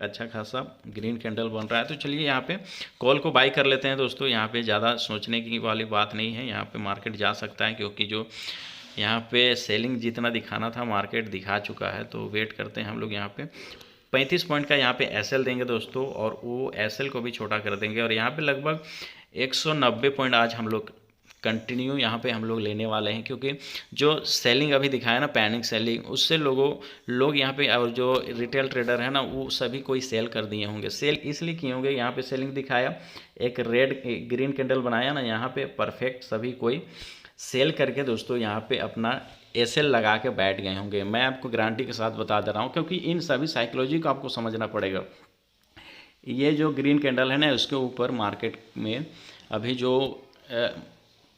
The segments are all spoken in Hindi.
अच्छा खासा ग्रीन कैंडल बन रहा है। तो चलिए यहाँ पे कॉल को बाई कर लेते हैं दोस्तों। यहाँ पे ज़्यादा सोचने की वाली बात नहीं है, यहाँ पे मार्केट जा सकता है क्योंकि जो यहाँ पे सेलिंग जितना दिखाना था मार्केट दिखा चुका है। तो वेट करते हैं हम लोग। यहाँ पे 35 पॉइंट का यहाँ पे एसएल देंगे दोस्तों, और वो एसएल को भी छोटा कर देंगे। और यहाँ पे लगभग 190 पॉइंट आज हम लोग कंटिन्यू यहाँ पे हम लोग लेने वाले हैं, क्योंकि जो सेलिंग अभी दिखाया ना, पैनिक सेलिंग, उससे लोग यहाँ पे, और जो रिटेल ट्रेडर है ना, वो सभी कोई सेल कर दिए होंगे। सेल इसलिए किए होंगे, यहाँ पे सेलिंग दिखाया, एक रेड ग्रीन कैंडल बनाया ना, यहाँ पे परफेक्ट सभी कोई सेल करके दोस्तों यहाँ पे अपना एसएल लगा के बैठ गए होंगे। मैं आपको गारंटी के साथ बता दे रहा हूँ, क्योंकि इन सभी साइकोलॉजी को आपको समझना पड़ेगा। ये जो ग्रीन कैंडल है ना, उसके ऊपर मार्केट में अभी जो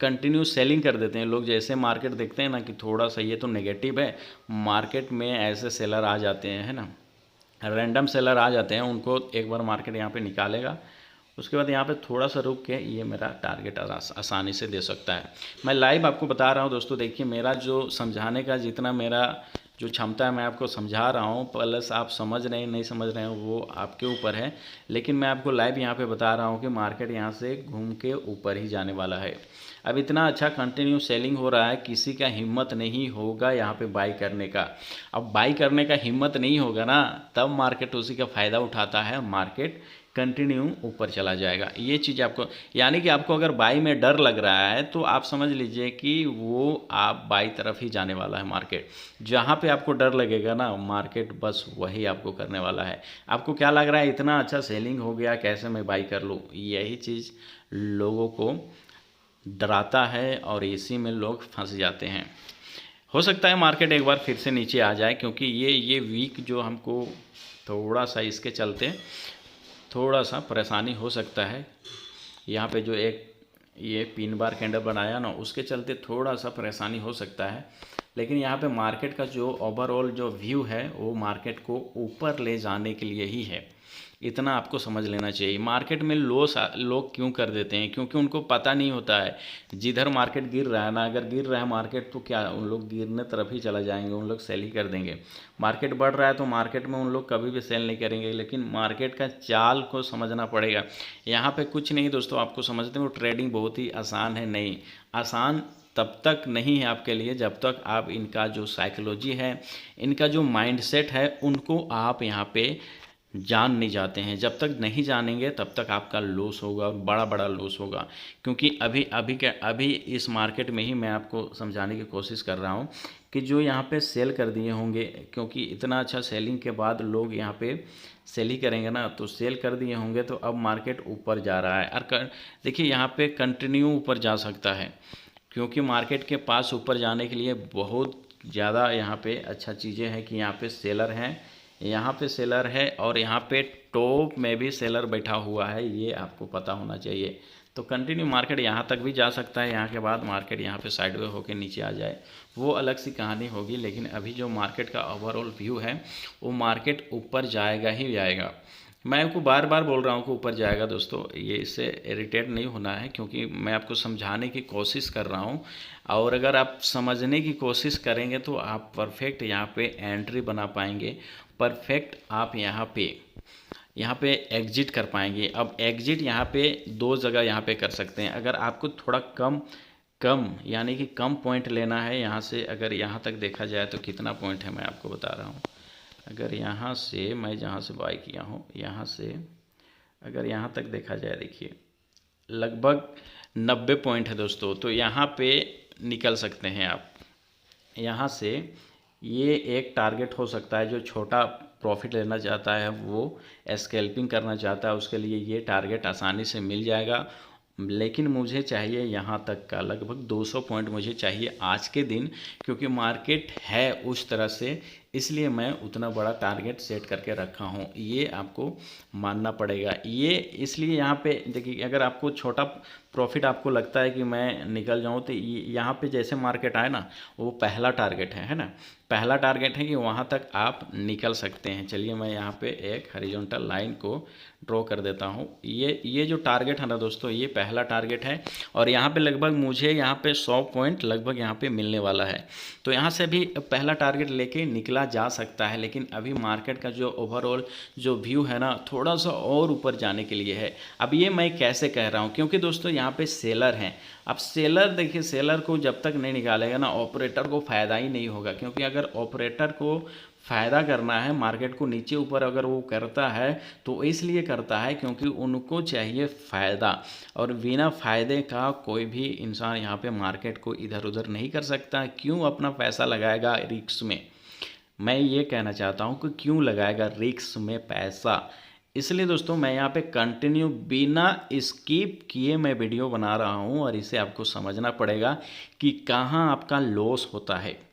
कंटिन्यू सेलिंग कर देते हैं लोग। जैसे मार्केट देखते हैं ना कि थोड़ा सा ये तो नेगेटिव है, मार्केट में ऐसे सेलर आ जाते हैं, है ना, रैंडम सेलर आ जाते हैं, उनको एक बार मार्केट यहाँ पे निकालेगा। उसके बाद यहाँ पे थोड़ा सा रुक के ये मेरा टारगेट आसानी से दे सकता है। मैं लाइव आपको बता रहा हूँ दोस्तों। देखिए, मेरा जो समझाने का जितना मेरा जो क्षमता है, मैं आपको समझा रहा हूँ। प्लस आप समझ रहे हैं नहीं समझ रहे हैं वो आपके ऊपर है, लेकिन मैं आपको लाइव यहाँ पे बता रहा हूँ कि मार्केट यहाँ से घूम के ऊपर ही जाने वाला है। अब इतना अच्छा कंटिन्यू सेलिंग हो रहा है, किसी का हिम्मत नहीं होगा यहाँ पे बाई करने का। अब बाई करने का हिम्मत नहीं होगा ना, तब मार्केट उसी का फ़ायदा उठाता है, मार्केट कंटिन्यू ऊपर चला जाएगा। ये चीज़ आपको, यानी कि आपको अगर बाई में डर लग रहा है तो आप समझ लीजिए कि वो आप बाई तरफ ही जाने वाला है मार्केट। जहाँ पे आपको डर लगेगा ना, मार्केट बस वही आपको करने वाला है। आपको क्या लग रहा है, इतना अच्छा सेलिंग हो गया, कैसे मैं बाई कर लूँ? यही चीज़ लोगों को डराता है और इसी में लोग फंस जाते हैं। हो सकता है मार्केट एक बार फिर से नीचे आ जाए, क्योंकि ये वीक जो हमको थोड़ा सा इसके चलते थोड़ा सा परेशानी हो सकता है। यहाँ पे जो एक ये पिन बार कैंडल बनाया ना, उसके चलते थोड़ा सा परेशानी हो सकता है। लेकिन यहाँ पे मार्केट का जो ओवरऑल जो व्यू है, वो मार्केट को ऊपर ले जाने के लिए ही है। इतना आपको समझ लेना चाहिए। मार्केट में लोग क्यों कर देते हैं? क्योंकि उनको पता नहीं होता है। जिधर मार्केट गिर रहा है ना, अगर गिर रहा है मार्केट, तो क्या उन लोग गिरने तरफ ही चला जाएंगे, उन लोग सेल ही कर देंगे। मार्केट बढ़ रहा है तो मार्केट में उन लोग कभी भी सेल नहीं करेंगे। लेकिन मार्केट का चाल को समझना पड़ेगा। यहाँ पे कुछ नहीं दोस्तों, आपको समझते हो ट्रेडिंग बहुत ही आसान है। नहीं, आसान तब तक नहीं है आपके लिए जब तक आप इनका जो साइकोलॉजी है, इनका जो माइंडसेट है, उनको आप यहाँ पे जान नहीं जाते हैं। जब तक नहीं जानेंगे तब तक आपका लॉस होगा, और बड़ा बड़ा लॉस होगा। क्योंकि अभी इस मार्केट में ही मैं आपको समझाने की कोशिश कर रहा हूँ कि जो यहाँ पे सेल कर दिए होंगे, क्योंकि इतना अच्छा सेलिंग के बाद लोग यहाँ पे सेल ही करेंगे ना, तो सेल कर दिए होंगे, तो अब मार्केट ऊपर जा रहा है। और देखिए, यहाँ पे कंटिन्यू ऊपर जा सकता है, क्योंकि मार्केट के पास ऊपर जाने के लिए बहुत ज़्यादा यहाँ पे अच्छा चीज़ें हैं कि यहाँ पे सेलर हैं, यहाँ पे सेलर है, और यहाँ पे टॉप में भी सेलर बैठा हुआ है, ये आपको पता होना चाहिए। तो कंटिन्यू मार्केट यहाँ तक भी जा सकता है। यहाँ के बाद मार्केट यहाँ पे साइडवे होकर नीचे आ जाए, वो अलग सी कहानी होगी। लेकिन अभी जो मार्केट का ओवरऑल व्यू है, वो मार्केट ऊपर जाएगा ही जाएगा। मैं आपको बार बार बोल रहा हूँ कि ऊपर जाएगा दोस्तों, ये इससे इरिटेट नहीं होना है, क्योंकि मैं आपको समझाने की कोशिश कर रहा हूँ। और अगर आप समझने की कोशिश करेंगे तो आप परफेक्ट यहाँ पे एंट्री बना पाएंगे, परफेक्ट आप यहाँ पे एग्जिट कर पाएंगे। अब एग्जिट यहाँ पे दो जगह यहाँ पे कर सकते हैं। अगर आपको थोड़ा कम कम यानी कि कम पॉइंट लेना है यहाँ से, अगर यहाँ तक देखा जाए तो कितना पॉइंट है मैं आपको बता रहा हूँ। अगर यहाँ से मैं जहाँ से बाई किया हूँ, यहाँ से अगर यहाँ तक देखा जाए, देखिए लगभग 90 पॉइंट है दोस्तों। तो यहाँ पे निकल सकते हैं आप यहाँ से। ये एक टारगेट हो सकता है, जो छोटा प्रॉफिट लेना चाहता है, वो स्कैल्पिंग करना चाहता है, उसके लिए ये टारगेट आसानी से मिल जाएगा। लेकिन मुझे चाहिए यहाँ तक का लगभग 200 पॉइंट मुझे चाहिए आज के दिन, क्योंकि मार्केट है उस तरह से, इसलिए मैं उतना बड़ा टारगेट सेट करके रखा हूँ। ये आपको मानना पड़ेगा। ये इसलिए यहाँ पे देखिए, अगर आपको छोटा प्रॉफिट आपको लगता है कि मैं निकल जाऊँ, तो यहाँ पे जैसे मार्केट आए ना, वो पहला टारगेट है ना, पहला टारगेट है कि वहाँ तक आप निकल सकते हैं। चलिए मैं यहाँ पे एक हॉरिजॉन्टल लाइन को ड्रॉ कर देता हूँ। ये जो टारगेट है ना दोस्तों, ये पहला टारगेट है, और यहाँ पे लगभग मुझे यहाँ पे 100 पॉइंट लगभग यहाँ पे मिलने वाला है। तो यहाँ से भी पहला टारगेट लेके निकला जा सकता है, लेकिन अभी मार्केट का जो ओवरऑल जो व्यू है ना, थोड़ा सा और ऊपर जाने के लिए है। अब ये मैं कैसे कह रहा हूँ, क्योंकि दोस्तों यहाँ पे सेलर हैं। अब सेलर देखिए, सेलर को जब तक नहीं निकालेगा ना, ऑपरेटर को फ़ायदा ही नहीं होगा, क्योंकि अगर ऑपरेटर को फ़ायदा करना है, मार्केट को नीचे ऊपर अगर वो करता है तो इसलिए करता है क्योंकि उनको चाहिए फ़ायदा, और बिना फ़ायदे का कोई भी इंसान यहाँ पे मार्केट को इधर उधर नहीं कर सकता। क्यों अपना पैसा लगाएगा रिस्क में? मैं ये कहना चाहता हूँ कि क्यों लगाएगा रिस्क में पैसा। इसलिए दोस्तों मैं यहाँ पे कंटिन्यू बिना स्किप किए मैं वीडियो बना रहा हूँ, और इसे आपको समझना पड़ेगा कि कहाँ आपका लॉस होता है।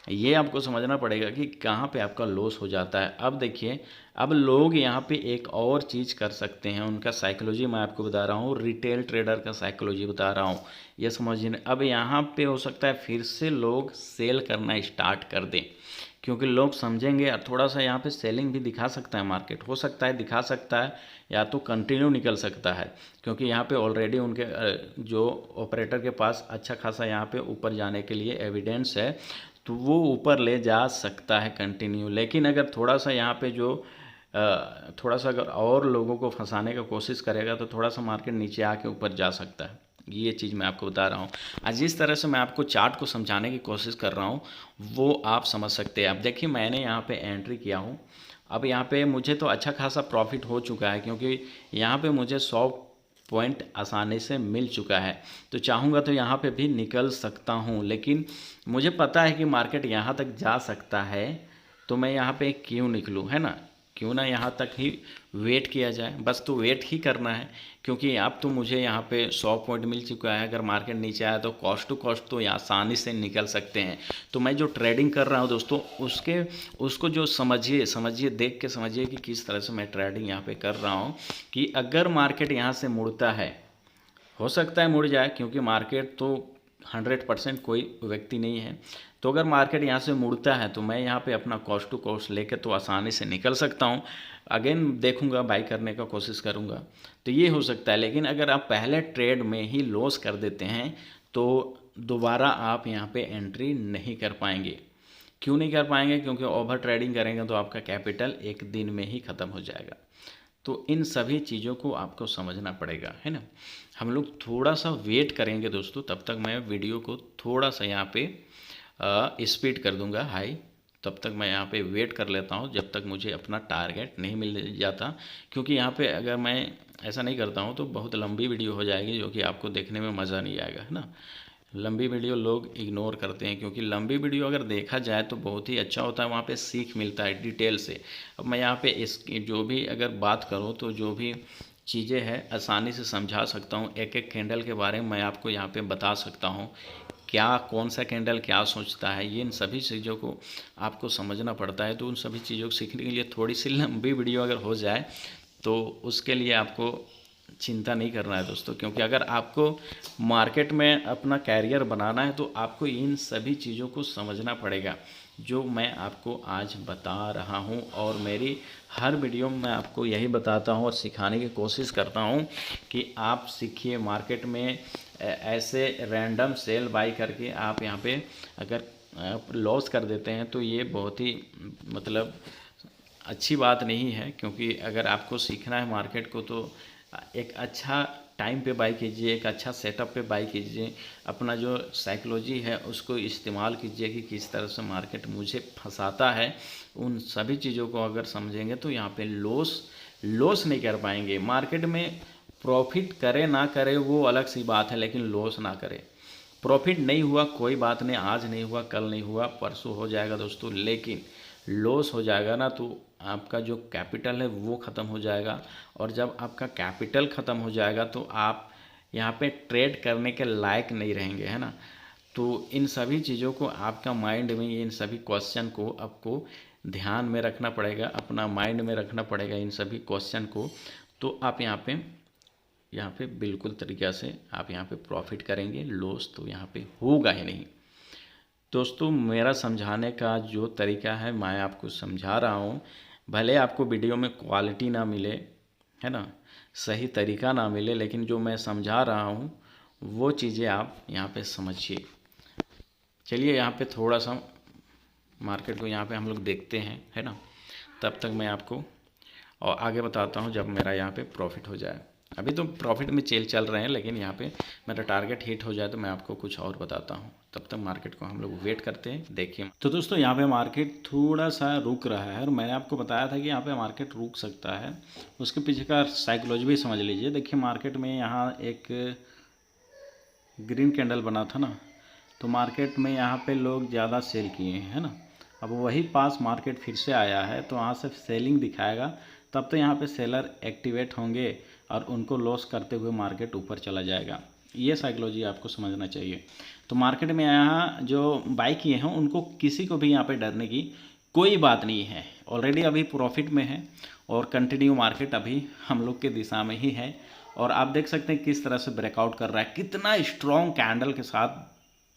ये आपको समझना पड़ेगा कि कहाँ पे आपका लॉस हो जाता है। अब देखिए, अब लोग यहाँ पे एक और चीज़ कर सकते हैं, उनका साइकोलॉजी मैं आपको बता रहा हूँ, रिटेल ट्रेडर का साइकोलॉजी बता रहा हूँ, ये समझिए। अब यहाँ पे हो सकता है फिर से लोग सेल करना स्टार्ट कर दें, क्योंकि लोग समझेंगे, और थोड़ा सा यहाँ पे सेलिंग भी दिखा सकता है मार्केट, हो सकता है दिखा सकता है, या तो कंटिन्यू निकल सकता है, क्योंकि यहाँ पे ऑलरेडी उनके जो ऑपरेटर के पास अच्छा खासा यहाँ पे ऊपर जाने के लिए एविडेंस है, तो वो ऊपर ले जा सकता है कंटिन्यू। लेकिन अगर थोड़ा सा यहाँ पे जो थोड़ा सा अगर और लोगों को फंसाने का कोशिश करेगा तो थोड़ा सा मार्केट नीचे आके ऊपर जा सकता है। ये चीज़ मैं आपको बता रहा हूँ। आज जिस तरह से मैं आपको चार्ट को समझाने की कोशिश कर रहा हूँ वो आप समझ सकते हैं। अब देखिए, मैंने यहाँ पे एंट्री किया हूँ। अब यहाँ पे मुझे तो अच्छा खासा प्रॉफिट हो चुका है, क्योंकि यहाँ पे मुझे 100 पॉइंट आसानी से मिल चुका है। तो चाहूँगा तो यहाँ पे भी निकल सकता हूँ, लेकिन मुझे पता है कि मार्केट यहाँ तक जा सकता है, तो मैं यहाँ पे क्यों निकलूँ, है ना? क्यों ना यहाँ तक ही वेट किया जाए, बस तो वेट ही करना है, क्योंकि अब तो मुझे यहाँ पे 100 पॉइंट मिल चुका है। अगर मार्केट नीचे आया तो कॉस्ट टू कॉस्ट तो आसानी से निकल सकते हैं। तो मैं जो ट्रेडिंग कर रहा हूँ दोस्तों, उसको जो समझिए देख के समझिए कि किस तरह से मैं ट्रेडिंग यहाँ पे कर रहा हूँ। कि अगर मार्केट यहाँ से मुड़ता है, हो सकता है मुड़ जाए, क्योंकि मार्केट तो 100% कोई व्यक्ति नहीं है। तो अगर मार्केट यहाँ से मुड़ता है तो मैं यहाँ पे अपना कॉस्ट टू कॉस्ट लेके तो आसानी से निकल सकता हूँ। अगेन देखूँगा, बाई करने का कोशिश करूँगा, तो ये हो सकता है। लेकिन अगर आप पहले ट्रेड में ही लॉस कर देते हैं तो दोबारा आप यहाँ पे एंट्री नहीं कर पाएंगे। क्यों नहीं कर पाएंगे? क्योंकि ओवर ट्रेडिंग करेंगे तो आपका कैपिटल एक दिन में ही ख़त्म हो जाएगा। तो इन सभी चीज़ों को आपको समझना पड़ेगा, है ना? हम लोग थोड़ा सा वेट करेंगे दोस्तों, तब तक मैं वीडियो को थोड़ा सा यहाँ पे स्पीड कर दूंगा हाई। तब तक मैं यहाँ पे वेट कर लेता हूँ जब तक मुझे अपना टारगेट नहीं मिल जाता, क्योंकि यहाँ पे अगर मैं ऐसा नहीं करता हूँ तो बहुत लंबी वीडियो हो जाएगी, जो कि आपको देखने में मज़ा नहीं आएगा, है ना? लंबी वीडियो लोग इग्नोर करते हैं, क्योंकि लंबी वीडियो अगर देखा जाए तो बहुत ही अच्छा होता है, वहाँ पे सीख मिलता है डिटेल से। अब मैं यहाँ पे इसकी जो भी अगर बात करूँ तो जो भी चीज़ें हैं आसानी से समझा सकता हूँ। एक एक कैंडल के बारे में मैं आपको यहाँ पे बता सकता हूँ, क्या कौन सा कैंडल क्या सोचता है, ये इन सभी चीज़ों को आपको समझना पड़ता है। तो उन सभी चीज़ों को सीखने के लिए थोड़ी सी लंबी वीडियो अगर हो जाए तो उसके लिए आपको चिंता नहीं करना है दोस्तों, क्योंकि अगर आपको मार्केट में अपना कैरियर बनाना है तो आपको इन सभी चीज़ों को समझना पड़ेगा जो मैं आपको आज बता रहा हूं। और मेरी हर वीडियो में मैं आपको यही बताता हूं और सिखाने की कोशिश करता हूं कि आप सीखिए। मार्केट में ऐसे रैंडम सेल बाई करके आप यहां पे अगर लॉस कर देते हैं तो ये बहुत ही मतलब अच्छी बात नहीं है। क्योंकि अगर आपको सीखना है मार्केट को तो एक अच्छा टाइम पे बाई कीजिए, एक अच्छा सेटअप पे बाई कीजिए, अपना जो साइकोलॉजी है उसको इस्तेमाल कीजिए कि किस तरह से मार्केट मुझे फंसाता है। उन सभी चीज़ों को अगर समझेंगे तो यहाँ पे लॉस नहीं कर पाएंगे। मार्केट में प्रॉफिट करे ना करे वो अलग सी बात है, लेकिन लॉस ना करे। प्रॉफिट नहीं हुआ कोई बात नहीं, आज नहीं हुआ, कल नहीं हुआ, परसों हो जाएगा दोस्तों, लेकिन लॉस हो जाएगा ना तो आपका जो कैपिटल है वो ख़त्म हो जाएगा। और जब आपका कैपिटल ख़त्म हो जाएगा तो आप यहाँ पे ट्रेड करने के लायक नहीं रहेंगे, है ना? तो इन सभी चीज़ों को आपका माइंड में, इन सभी क्वेश्चन को आपको ध्यान में रखना पड़ेगा, अपना माइंड में रखना पड़ेगा इन सभी क्वेश्चन को। तो आप यहाँ पे बिल्कुल तरीक़ा से आप यहाँ पे प्रॉफिट करेंगे, लॉस तो यहाँ पे होगा ही नहीं। दोस्तों मेरा समझाने का जो तरीका है मैं आपको समझा रहा हूँ, भले आपको वीडियो में क्वालिटी ना मिले, है ना, सही तरीका ना मिले, लेकिन जो मैं समझा रहा हूँ वो चीज़ें आप यहाँ पे समझिए। चलिए यहाँ पे थोड़ा सा मार्केट को यहाँ पे हम लोग देखते हैं, है ना। तब तक मैं आपको और आगे बताता हूँ जब मेरा यहाँ पे प्रॉफिट हो जाए। अभी तो प्रॉफिट में चल रहे हैं, लेकिन यहाँ पे मेरा टारगेट हिट हो जाए तो मैं आपको कुछ और बताता हूँ। तब तक मार्केट को हम लोग वेट करते हैं। देखिए तो दोस्तों, यहाँ पे मार्केट थोड़ा सा रुक रहा है और मैंने आपको बताया था कि यहाँ पे मार्केट रुक सकता है। उसके पीछे का साइकोलॉजी भी समझ लीजिए। देखिए मार्केट में यहाँ एक ग्रीन कैंडल बना था ना, तो मार्केट में यहाँ पे लोग ज़्यादा सेल किए हैं, है ना। अब वही पास मार्केट फिर से आया है तो वहाँ से सेलिंग दिखाएगा, तब तो यहाँ पे सेलर एक्टिवेट होंगे और उनको लॉस करते हुए मार्केट ऊपर चला जाएगा। ये साइकोलॉजी आपको समझना चाहिए। तो मार्केट में यहाँ जो बाई किए हैं उनको किसी को भी यहाँ पे डरने की कोई बात नहीं है। ऑलरेडी अभी प्रॉफिट में है और कंटिन्यू मार्केट अभी हम लोग के दिशा में ही है। और आप देख सकते हैं किस तरह से ब्रेकआउट कर रहा है, कितना स्ट्रॉन्ग कैंडल के साथ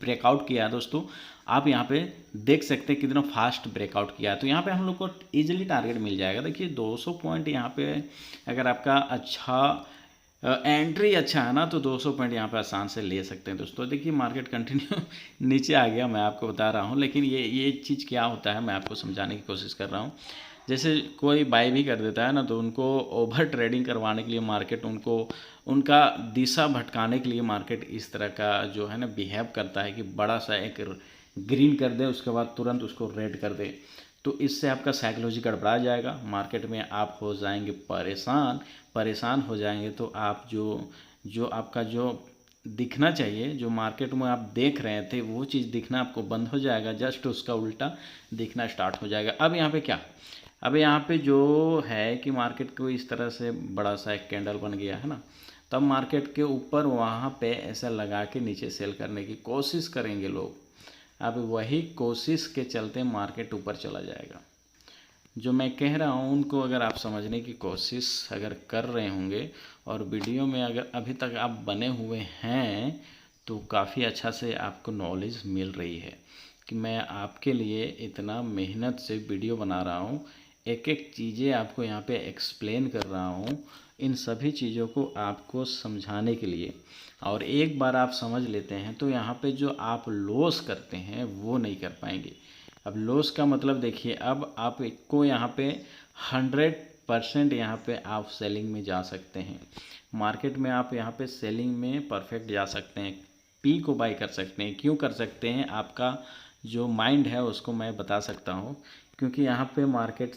ब्रेकआउट किया है दोस्तों। आप यहाँ पे देख सकते हैं कितना फास्ट ब्रेकआउट किया है। तो यहाँ पे हम लोग को इजीली टारगेट मिल जाएगा। देखिए 200 पॉइंट यहाँ पे अगर आपका अच्छा एंट्री अच्छा है ना, तो 200 पॉइंट यहाँ पे आसान से ले सकते हैं दोस्तों। देखिए मार्केट कंटिन्यू नीचे आ गया, मैं आपको बता रहा हूँ, लेकिन ये चीज़ क्या होता है मैं आपको समझाने की कोशिश कर रहा हूँ। जैसे कोई बाय भी कर देता है ना, तो उनको ओवर ट्रेडिंग करवाने के लिए मार्केट उनका दिशा भटकाने के लिए मार्केट इस तरह का जो है ना बिहेव करता है कि बड़ा सा एक ग्रीन कर दे, उसके बाद तुरंत उसको रेड कर दे। तो इससे आपका साइकोलॉजी गड़बड़ा जाएगा, मार्केट में आप हो जाएंगे परेशान हो जाएंगे। तो आप जो आपका जो दिखना चाहिए, जो मार्केट में आप देख रहे थे वो चीज़ दिखना आपको बंद हो जाएगा, जस्ट उसका उल्टा दिखना स्टार्ट हो जाएगा। अब यहाँ पे क्या, अब यहाँ पे जो है कि मार्केट को इस तरह से बड़ा सा एक कैंडल बन गया है ना, तब मार्केट के ऊपर वहाँ पे ऐसा लगा के नीचे सेल करने की कोशिश करेंगे लोग। अब वही कोशिश के चलते मार्केट ऊपर चला जाएगा। जो मैं कह रहा हूँ उनको अगर आप समझने की कोशिश अगर कर रहे होंगे और वीडियो में अगर अभी तक आप बने हुए हैं, तो काफ़ी अच्छा से आपको नॉलेज मिल रही है कि मैं आपके लिए इतना मेहनत से वीडियो बना रहा हूँ, एक एक चीज़ें आपको यहाँ पे एक्सप्लेन कर रहा हूँ, इन सभी चीज़ों को आपको समझाने के लिए। और एक बार आप समझ लेते हैं तो यहाँ पे जो आप लॉस करते हैं वो नहीं कर पाएंगे। अब लॉस का मतलब देखिए, अब आपको यहाँ पे 100% यहाँ पे आप सेलिंग में जा सकते हैं। मार्केट में आप यहाँ पे सेलिंग में परफेक्ट जा सकते हैं, पी को बाई कर सकते हैं। क्यों कर सकते हैं, आपका जो माइंड है उसको मैं बता सकता हूँ। क्योंकि यहाँ पे मार्केट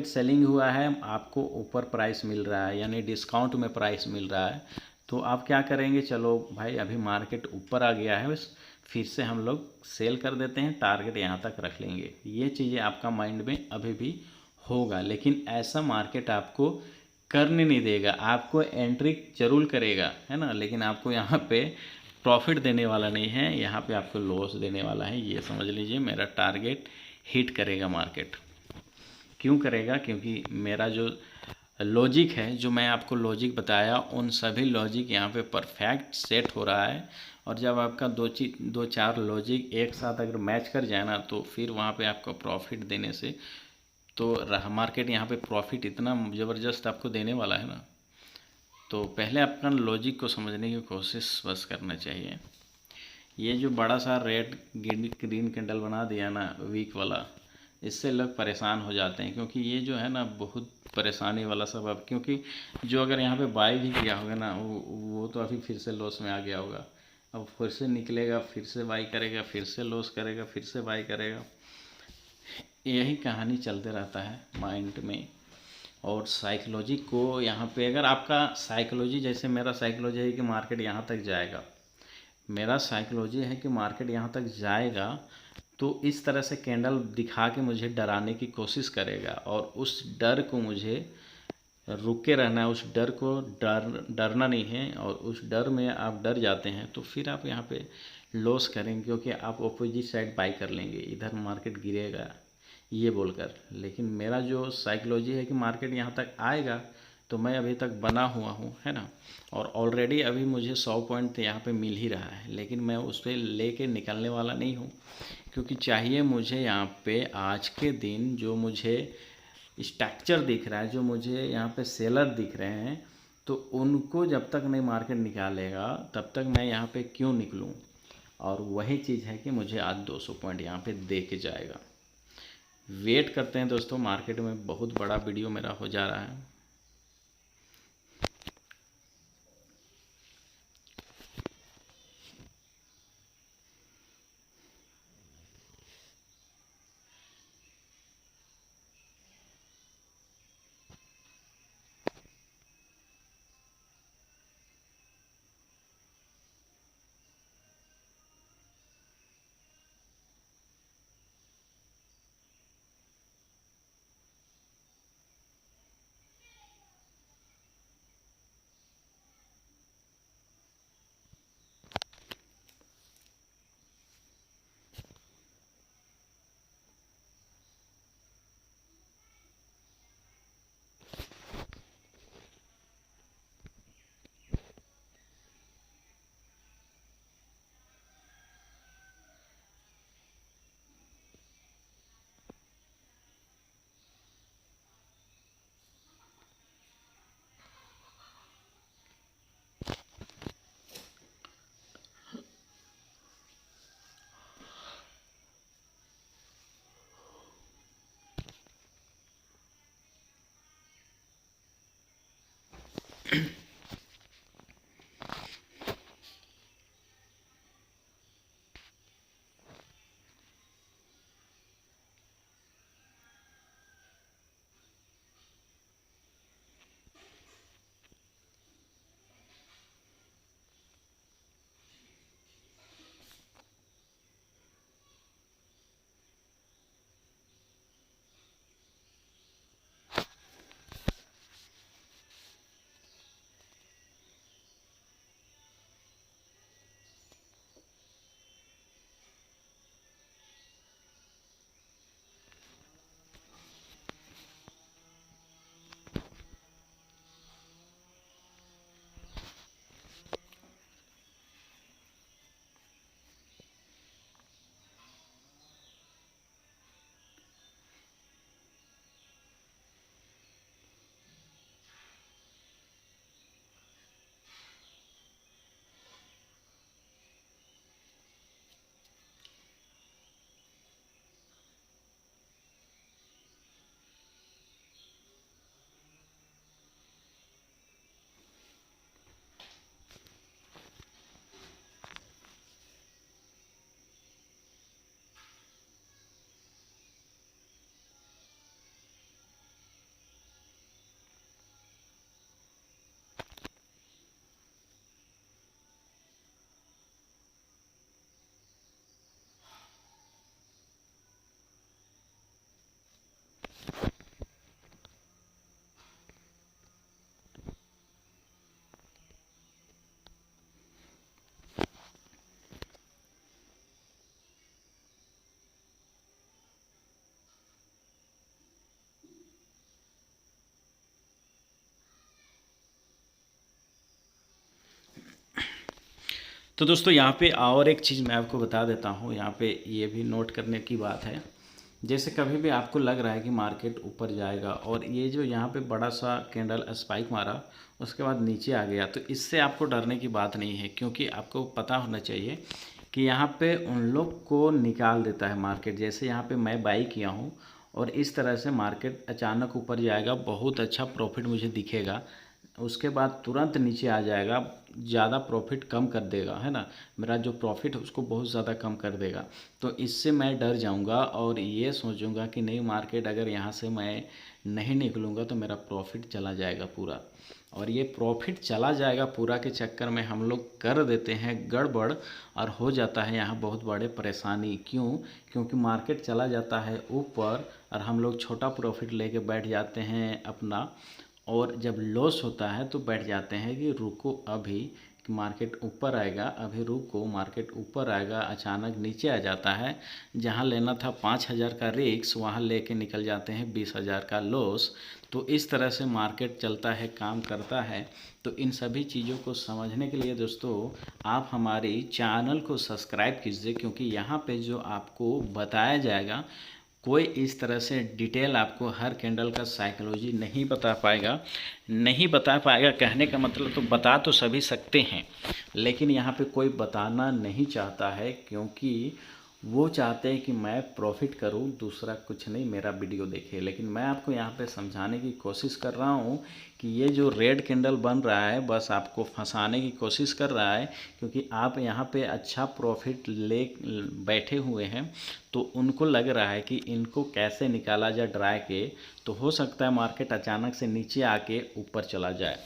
सेलिंग हुआ है, आपको ऊपर प्राइस मिल रहा है, यानी डिस्काउंट में प्राइस मिल रहा है। तो आप क्या करेंगे, चलो भाई अभी मार्केट ऊपर आ गया है, बस फिर से हम लोग सेल कर देते हैं, टारगेट यहाँ तक रख लेंगे। ये चीज़ें आपका माइंड में अभी भी होगा, लेकिन ऐसा मार्केट आपको करने नहीं देगा। आपको एंट्री जरूर करेगा, है ना, लेकिन आपको यहाँ पे प्रॉफिट देने वाला नहीं है, यहाँ पे आपको लॉस देने वाला है। ये समझ लीजिए, मेरा टारगेट हिट करेगा मार्केट। क्यों करेगा, क्योंकि मेरा जो लॉजिक है, जो मैं आपको लॉजिक बताया, उन सभी लॉजिक यहाँ पे परफेक्ट सेट हो रहा है। और जब आपका दो चार लॉजिक एक साथ अगर मैच कर जाए ना, तो फिर वहाँ पे आपको प्रॉफिट देने से तो मार्केट यहाँ पे प्रॉफिट इतना ज़बरदस्त आपको देने वाला है ना। तो पहले अपना लॉजिक को समझने की कोशिश बस करना चाहिए। ये जो बड़ा सा रेड ग्रीन कैंडल बना दिया ना वीक वाला, इससे लोग परेशान हो जाते हैं, क्योंकि ये जो है ना बहुत परेशानी वाला सबब। क्योंकि जो अगर यहाँ पे बाई भी किया होगा ना, वो तो अभी फिर से लॉस में आ गया होगा। अब फिर से निकलेगा, फिर से बाई करेगा, फिर से लॉस करेगा, फिर से बाई करेगा। यही कहानी चलते रहता है माइंड में। और साइकोलॉजी को यहाँ पे अगर आपका साइकोलॉजी, जैसे मेरा साइकोलॉजी है कि मार्केट यहाँ तक जाएगा, मेरा साइकोलॉजी है कि मार्केट यहाँ तक जाएगा, तो इस तरह से कैंडल दिखा के मुझे डराने की कोशिश करेगा। और उस डर को मुझे रुके रहना है, उस डर को डरना नहीं है। और उस डर में आप डर जाते हैं तो फिर आप यहाँ पे लॉस करेंगे, क्योंकि आप अपोजिट साइड बाई कर लेंगे, इधर मार्केट गिरेगा ये बोलकर। लेकिन मेरा जो साइकोलॉजी है कि मार्केट यहाँ तक आएगा, तो मैं अभी तक बना हुआ हूँ, है ना। और ऑलरेडी अभी मुझे 100 पॉइंट यहाँ पे मिल ही रहा है, लेकिन मैं उस पर लेके निकलने वाला नहीं हूँ। क्योंकि चाहिए मुझे यहाँ पे आज के दिन जो मुझे स्ट्रक्चर दिख रहा है, जो मुझे यहाँ पे सेलर दिख रहे हैं, तो उनको जब तक नहीं मार्केट निकालेगा तब तक मैं यहाँ पे क्यों निकलूँ। और वही चीज़ है कि मुझे आज 200 पॉइंट यहाँ पे दे के जाएगा। वेट करते हैं दोस्तों, मार्केट में बहुत बड़ा वीडियो मेरा हो जा रहा है। तो दोस्तों यहाँ पे और एक चीज़ मैं आपको बता देता हूँ, यहाँ पे ये भी नोट करने की बात है। जैसे कभी भी आपको लग रहा है कि मार्केट ऊपर जाएगा और ये जो यहाँ पे बड़ा सा कैंडल स्पाइक मारा उसके बाद नीचे आ गया, तो इससे आपको डरने की बात नहीं है, क्योंकि आपको पता होना चाहिए कि यहाँ पे उन लोग को निकाल देता है मार्केट। जैसे यहाँ पे मैं बाई किया हूँ और इस तरह से मार्केट अचानक ऊपर जाएगा, बहुत अच्छा प्रॉफिट मुझे दिखेगा, उसके बाद तुरंत नीचे आ जाएगा, ज़्यादा प्रॉफिट कम कर देगा, है ना, मेरा जो प्रॉफिट है उसको बहुत ज़्यादा कम कर देगा। तो इससे मैं डर जाऊंगा और ये सोचूंगा कि नहीं, मार्केट अगर यहाँ से मैं नहीं निकलूँगा तो मेरा प्रॉफिट चला जाएगा पूरा। और ये प्रॉफिट चला जाएगा पूरा के चक्कर में हम लोग कर देते हैं गड़बड़ और हो जाता है यहाँ बहुत बड़े परेशानी। क्यों? क्योंकि मार्केट चला जाता है ऊपर और हम लोग छोटा प्रॉफिट लेके बैठ जाते हैं अपना, और जब लॉस होता है तो बैठ जाते हैं कि रुको अभी, कि मार्केट ऊपर आएगा, अभी रुको, मार्केट ऊपर आएगा, अचानक नीचे आ जाता है। जहां लेना था 5,000 का रिस्क वहां लेके निकल जाते हैं 20,000 का लॉस। तो इस तरह से मार्केट चलता है, काम करता है। तो इन सभी चीज़ों को समझने के लिए दोस्तों आप हमारी चैनल को सब्सक्राइब कीजिए, क्योंकि यहाँ पे जो आपको बताया जाएगा कोई इस तरह से डिटेल आपको हर कैंडल का साइकोलॉजी नहीं बता पाएगा। कहने का मतलब तो बता तो सभी सकते हैं, लेकिन यहाँ पे कोई बताना नहीं चाहता है, क्योंकि वो चाहते हैं कि मैं प्रॉफिट करूं, दूसरा कुछ नहीं, मेरा वीडियो देखे। लेकिन मैं आपको यहाँ पे समझाने की कोशिश कर रहा हूँ कि ये जो रेड कैंडल बन रहा है बस आपको फंसाने की कोशिश कर रहा है, क्योंकि आप यहाँ पे अच्छा प्रॉफिट ले बैठे हुए हैं, तो उनको लग रहा है कि इनको कैसे निकाला जाए डरा के। तो हो सकता है मार्केट अचानक से नीचे आके ऊपर चला जाए,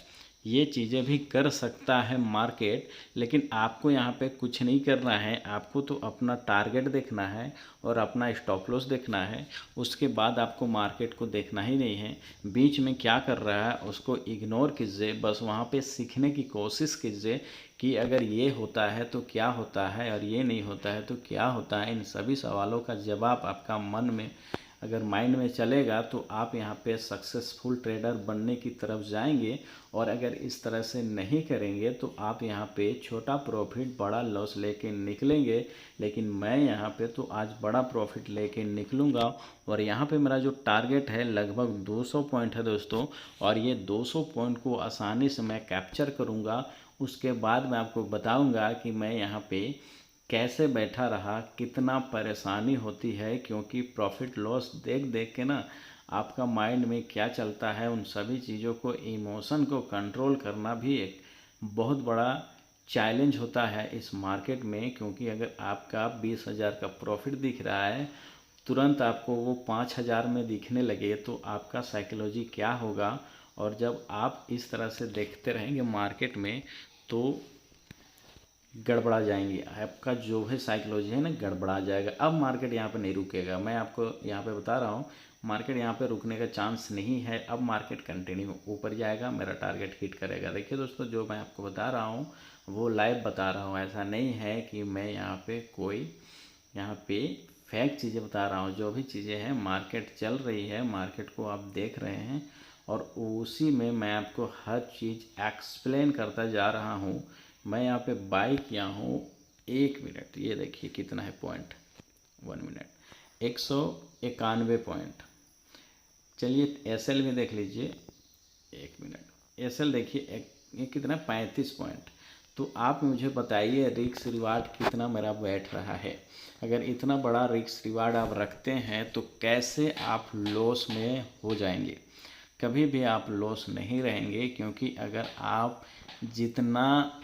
ये चीज़ें भी कर सकता है मार्केट। लेकिन आपको यहाँ पे कुछ नहीं करना है, आपको तो अपना टारगेट देखना है और अपना स्टॉप लॉस देखना है। उसके बाद आपको मार्केट को देखना ही नहीं है, बीच में क्या कर रहा है उसको इग्नोर कीजिए। बस वहाँ पे सीखने की कोशिश कीजिए कि अगर ये होता है तो क्या होता है और ये नहीं होता है तो क्या होता है। इन सभी सवालों का जवाब आपका मन में अगर माइंड में चलेगा तो आप यहाँ पे सक्सेसफुल ट्रेडर बनने की तरफ जाएंगे। और अगर इस तरह से नहीं करेंगे तो आप यहाँ पे छोटा प्रॉफिट बड़ा लॉस लेके निकलेंगे। लेकिन मैं यहाँ पे तो आज बड़ा प्रॉफिट लेके निकलूँगा, और यहाँ पे मेरा जो टारगेट है लगभग 200 पॉइंट है दोस्तों, और ये 200 पॉइंट को आसानी से मैं कैप्चर करूँगा। उसके बाद मैं आपको बताऊँगा कि मैं यहाँ पे कैसे बैठा रहा, कितना परेशानी होती है, क्योंकि प्रॉफिट लॉस देख देख के ना आपका माइंड में क्या चलता है, उन सभी चीज़ों को, इमोशन को कंट्रोल करना भी एक बहुत बड़ा चैलेंज होता है इस मार्केट में। क्योंकि अगर आपका 20,000 का प्रॉफिट दिख रहा है, तुरंत आपको वो 5,000 में दिखने लगे तो आपका साइकोलॉजी क्या होगा। और जब आप इस तरह से देखते रहेंगे मार्केट में तो गड़बड़ा जाएंगे, आपका जो है साइकोलॉजी है ना गड़बड़ा जाएगा। अब मार्केट यहाँ पे नहीं रुकेगा, मैं आपको यहाँ पे बता रहा हूँ, मार्केट यहाँ पे रुकने का चांस नहीं है। अब मार्केट कंटिन्यू ऊपर जाएगा, मेरा टारगेट हिट करेगा। देखिए दोस्तों, जो मैं आपको बता रहा हूँ वो लाइव बता रहा हूँ, ऐसा नहीं है कि मैं यहाँ पे कोई फेक चीज़ें बता रहा हूँ। जो भी चीज़ें हैं मार्केट चल रही है, मार्केट को आप देख रहे हैं, और उसी में मैं आपको हर चीज़ एक्सप्लेन करता जा रहा हूँ। मैं यहाँ पे बाई किया हूँ 1 मिनट, ये देखिए कितना है पॉइंट, 1 मिनट 191 पॉइंट। चलिए एसएल में देख लीजिए, 1 मिनट एसएल देखिए ये कितना 35 पॉइंट। तो आप मुझे बताइए रिस्क रिवार्ड कितना मेरा बैठ रहा है। अगर इतना बड़ा रिस्क रिवार्ड आप रखते हैं तो कैसे आप लॉस में हो जाएंगे। कभी भी आप लॉस नहीं रहेंगे, क्योंकि अगर आप जितना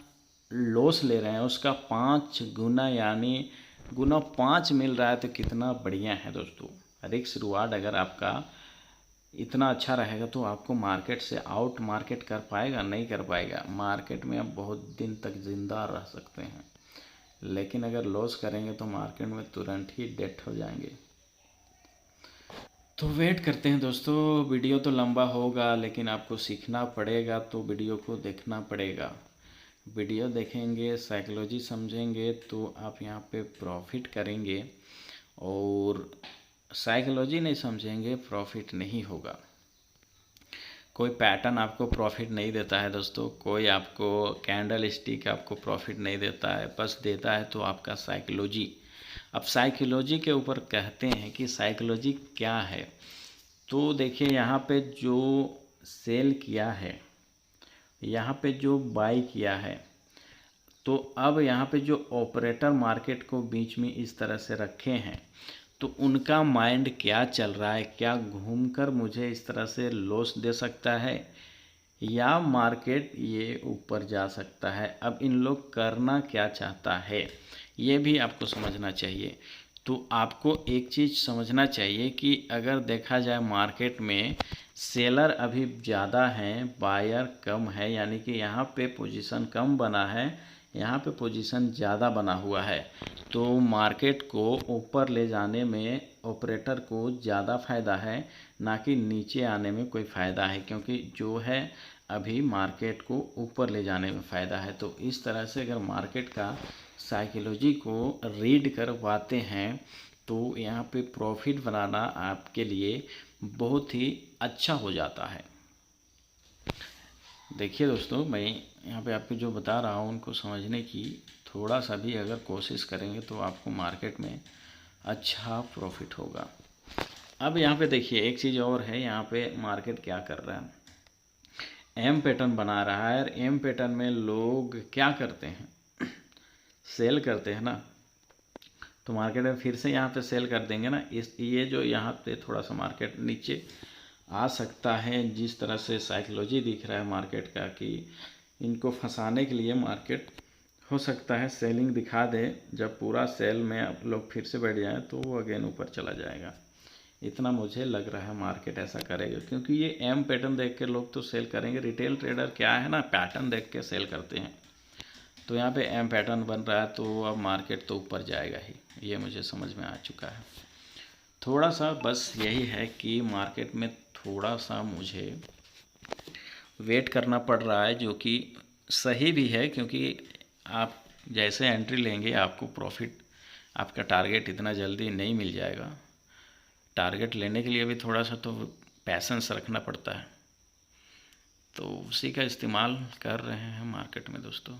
लॉस ले रहे हैं उसका 5 गुना, यानी गुना 5 मिल रहा है, तो कितना बढ़िया है दोस्तों। रिस्क रिवार्ड अगर आपका इतना अच्छा रहेगा तो आपको मार्केट से आउट मार्केट कर पाएगा, नहीं कर पाएगा। मार्केट में आप बहुत दिन तक ज़िंदा रह सकते हैं, लेकिन अगर लॉस करेंगे तो मार्केट में तुरंत ही डेथ हो जाएंगे। तो वेट करते हैं दोस्तों, वीडियो तो लंबा होगा लेकिन आपको सीखना पड़ेगा, तो वीडियो को देखना पड़ेगा। वीडियो देखेंगे, साइकोलॉजी समझेंगे तो आप यहाँ पे प्रॉफिट करेंगे, और साइकोलॉजी नहीं समझेंगे प्रॉफिट नहीं होगा। कोई पैटर्न आपको प्रॉफिट नहीं देता है दोस्तों, कोई आपको कैंडल स्टिक आपको प्रॉफिट नहीं देता है, बस देता है तो आपका साइकोलॉजी। अब साइकोलॉजी के ऊपर कहते हैं कि साइकोलॉजी क्या है। तो देखिए यहाँ पे जो सेल किया है, यहाँ पे जो बाई किया है, तो अब यहाँ पे जो ऑपरेटर मार्केट को बीच में इस तरह से रखे हैं, तो उनका माइंड क्या चल रहा है, क्या घूमकर मुझे इस तरह से लॉस दे सकता है या मार्केट ये ऊपर जा सकता है। अब इन लोग करना क्या चाहता है ये भी आपको समझना चाहिए। तो आपको एक चीज़ समझना चाहिए कि अगर देखा जाए मार्केट में सेलर अभी ज़्यादा हैं, बायर कम है, यानी कि यहाँ पे पोजीशन कम बना है, यहाँ पे पोजीशन ज़्यादा बना हुआ है। तो मार्केट को ऊपर ले जाने में ऑपरेटर को ज़्यादा फ़ायदा है, ना कि नीचे आने में कोई फ़ायदा है, क्योंकि जो है अभी मार्केट को ऊपर ले जाने में फ़ायदा है। तो इस तरह से अगर मार्केट का साइकोलॉजी को रीड कर पाते हैं तो यहाँ पे प्रॉफिट बनाना आपके लिए बहुत ही अच्छा हो जाता है। देखिए दोस्तों, मैं यहाँ पे आपको जो बता रहा हूँ उनको समझने की थोड़ा सा भी अगर कोशिश करेंगे तो आपको मार्केट में अच्छा प्रॉफिट होगा। अब यहाँ पे देखिए एक चीज़ और है, यहाँ पे मार्केट क्या कर रहा है, एम पैटर्न बना रहा है। और एम पैटर्न में लोग क्या करते हैं, सेल करते हैं ना, तो मार्केट में फिर से यहाँ पे सेल कर देंगे ना। इस ये जो यहाँ पे थोड़ा सा मार्केट नीचे आ सकता है, जिस तरह से साइकोलॉजी दिख रहा है मार्केट का कि इनको फंसाने के लिए मार्केट हो सकता है सेलिंग दिखा दे। जब पूरा सेल में आप लोग फिर से बैठ जाएँ तो वो अगेन ऊपर चला जाएगा। इतना मुझे लग रहा है मार्केट ऐसा करेगा, क्योंकि ये एम पैटर्न देख के लोग तो सेल करेंगे। रिटेल ट्रेडर क्या है ना, पैटर्न देख के सेल करते हैं। तो यहाँ पे एम पैटर्न बन रहा है तो अब मार्केट तो ऊपर जाएगा ही, ये मुझे समझ में आ चुका है। थोड़ा सा बस यही है कि मार्केट में थोड़ा सा मुझे वेट करना पड़ रहा है, जो कि सही भी है, क्योंकि आप जैसे एंट्री लेंगे आपको प्रॉफिट, आपका टारगेट इतना जल्दी नहीं मिल जाएगा। टारगेट लेने के लिए भी थोड़ा सा तो पैसेंस रखना पड़ता है, तो उसी का इस्तेमाल कर रहे हैं मार्केट में दोस्तों।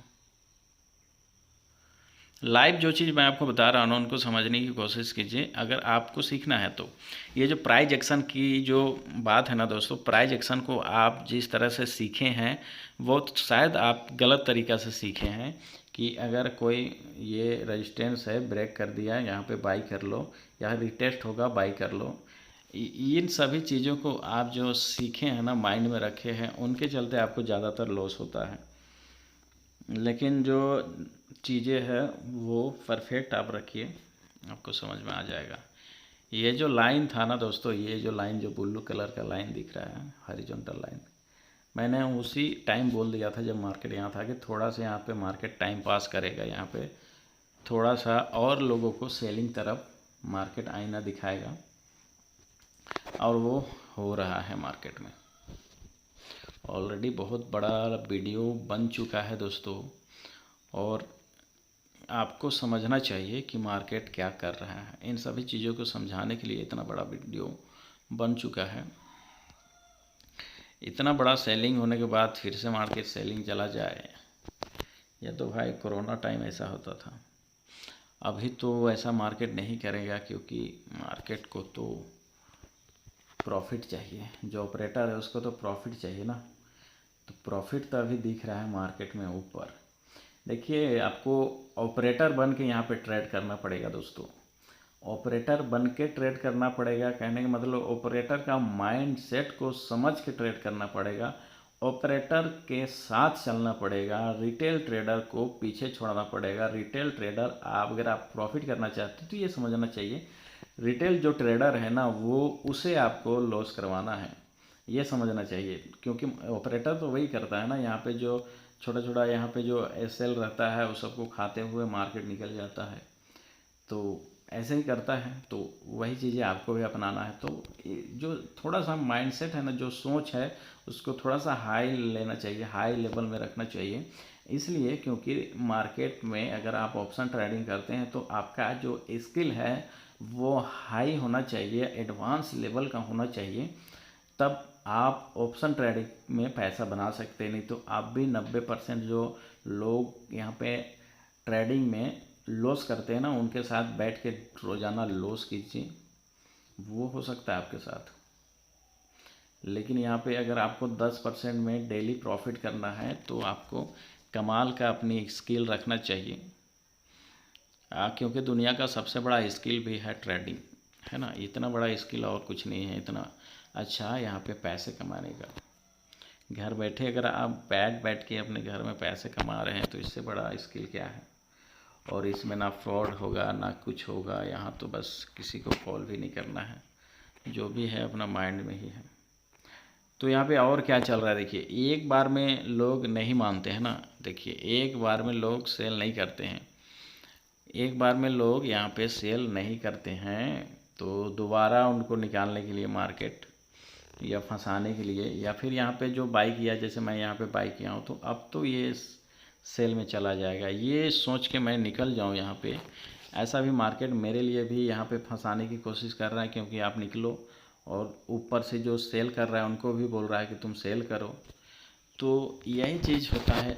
लाइव जो चीज़ मैं आपको बता रहा हूँ उनको समझने की कोशिश कीजिए। अगर आपको सीखना है तो ये जो प्राइज एक्शन की जो बात है ना दोस्तों, प्राइज एक्शन को आप जिस तरह से सीखे हैं वो तो शायद आप गलत तरीक़ा से सीखे हैं कि अगर कोई ये रेजिस्टेंस है ब्रेक कर दिया है यहाँ पे बाई कर लो, या रिटेस्ट होगा बाई कर लो। इन सभी चीज़ों को आप जो सीखे हैं ना, माइंड में रखे हैं, उनके चलते आपको ज़्यादातर लॉस होता है। लेकिन जो चीज़ें हैं वो परफेक्ट आप रखिए, आपको समझ में आ जाएगा। ये जो लाइन था ना दोस्तों, ये जो लाइन जो ब्लू कलर का लाइन दिख रहा है हॉरिजॉन्टल लाइन, मैंने उसी टाइम बोल दिया था जब मार्केट यहाँ था कि थोड़ा सा यहाँ पे मार्केट टाइम पास करेगा, यहाँ पे थोड़ा सा और लोगों को सेलिंग तरफ मार्केट आईना दिखाएगा, और वो हो रहा है मार्केट में। ऑलरेडी बहुत बड़ा वीडियो बन चुका है दोस्तों, और आपको समझना चाहिए कि मार्केट क्या कर रहा है। इन सभी चीज़ों को समझाने के लिए इतना बड़ा वीडियो बन चुका है। इतना बड़ा सेलिंग होने के बाद फिर से मार्केट सेलिंग चला जाए, या तो भाई कोरोना टाइम ऐसा होता था। अभी तो ऐसा मार्केट नहीं करेगा, क्योंकि मार्केट को तो प्रॉफिट चाहिए, जो ऑपरेटर है उसको तो प्रॉफिट चाहिए ना। तो प्रॉफिट तो अभी दिख रहा है मार्केट में ऊपर। देखिए आपको ऑपरेटर बन के यहाँ पे ट्रेड करना पड़ेगा दोस्तों, ऑपरेटर बन के ट्रेड करना पड़ेगा। कहने का मतलब ऑपरेटर का माइंड सेट को समझ के ट्रेड करना पड़ेगा, ऑपरेटर के साथ चलना पड़ेगा, रिटेल ट्रेडर को पीछे छोड़ना पड़ेगा। रिटेल ट्रेडर अगर आप प्रॉफिट करना चाहते हैं तो ये समझना चाहिए, रिटेल जो ट्रेडर है ना वो उसे आपको लॉस करवाना है, ये समझना चाहिए। क्योंकि ऑपरेटर तो वही करता है ना, यहाँ पे जो छोटा छोटा यहाँ पे जो एसएल रहता है उस सबको खाते हुए मार्केट निकल जाता है, तो ऐसे ही करता है। तो वही चीज़ें आपको भी अपनाना है। तो जो थोड़ा सा माइंडसेट है ना, जो सोच है उसको थोड़ा सा हाई लेना चाहिए, हाई लेवल में रखना चाहिए। इसलिए क्योंकि मार्केट में अगर आप ऑप्शन ट्रेडिंग करते हैं तो आपका जो स्किल है वो हाई होना चाहिए, एडवांस लेवल का होना चाहिए, तब आप ऑप्शन ट्रेडिंग में पैसा बना सकते हैं। नहीं तो आप भी 90% जो लोग यहाँ पे ट्रेडिंग में लॉस करते हैं ना, उनके साथ बैठ के रोज़ाना लॉस कीजिए, वो हो सकता है आपके साथ। लेकिन यहाँ पे अगर आपको 10% में डेली प्रॉफिट करना है तो आपको कमाल का अपनी स्किल रखना चाहिए। क्योंकि दुनिया का सबसे बड़ा स्किल भी है ट्रेडिंग, है ना। इतना बड़ा स्किल और कुछ नहीं है इतना अच्छा यहाँ पे पैसे कमाने का। घर बैठे अगर आप बैठ के अपने घर में पैसे कमा रहे हैं तो इससे बड़ा स्किल क्या है। और इसमें ना फ्रॉड होगा ना कुछ होगा, यहाँ तो बस किसी को कॉल भी नहीं करना है, जो भी है अपना माइंड में ही है। तो यहाँ पे और क्या चल रहा है देखिए, एक बार में लोग नहीं मानते हैं ना। देखिए एक बार में लोग सेल नहीं करते हैं, एक बार में लोग यहाँ पे सेल नहीं करते हैं, तो दोबारा उनको निकालने के लिए मार्केट या फंसाने के लिए, या फिर यहाँ पे जो बाई किया, जैसे मैं यहाँ पे बाई किया हूँ तो अब तो ये सेल में चला जाएगा, ये सोच के मैं निकल जाऊँ यहाँ पे। ऐसा भी मार्केट मेरे लिए भी यहाँ पे फंसाने की कोशिश कर रहा है, क्योंकि आप निकलो और ऊपर से जो सेल कर रहा है उनको भी बोल रहा है कि तुम सेल करो। तो यही चीज़ होता है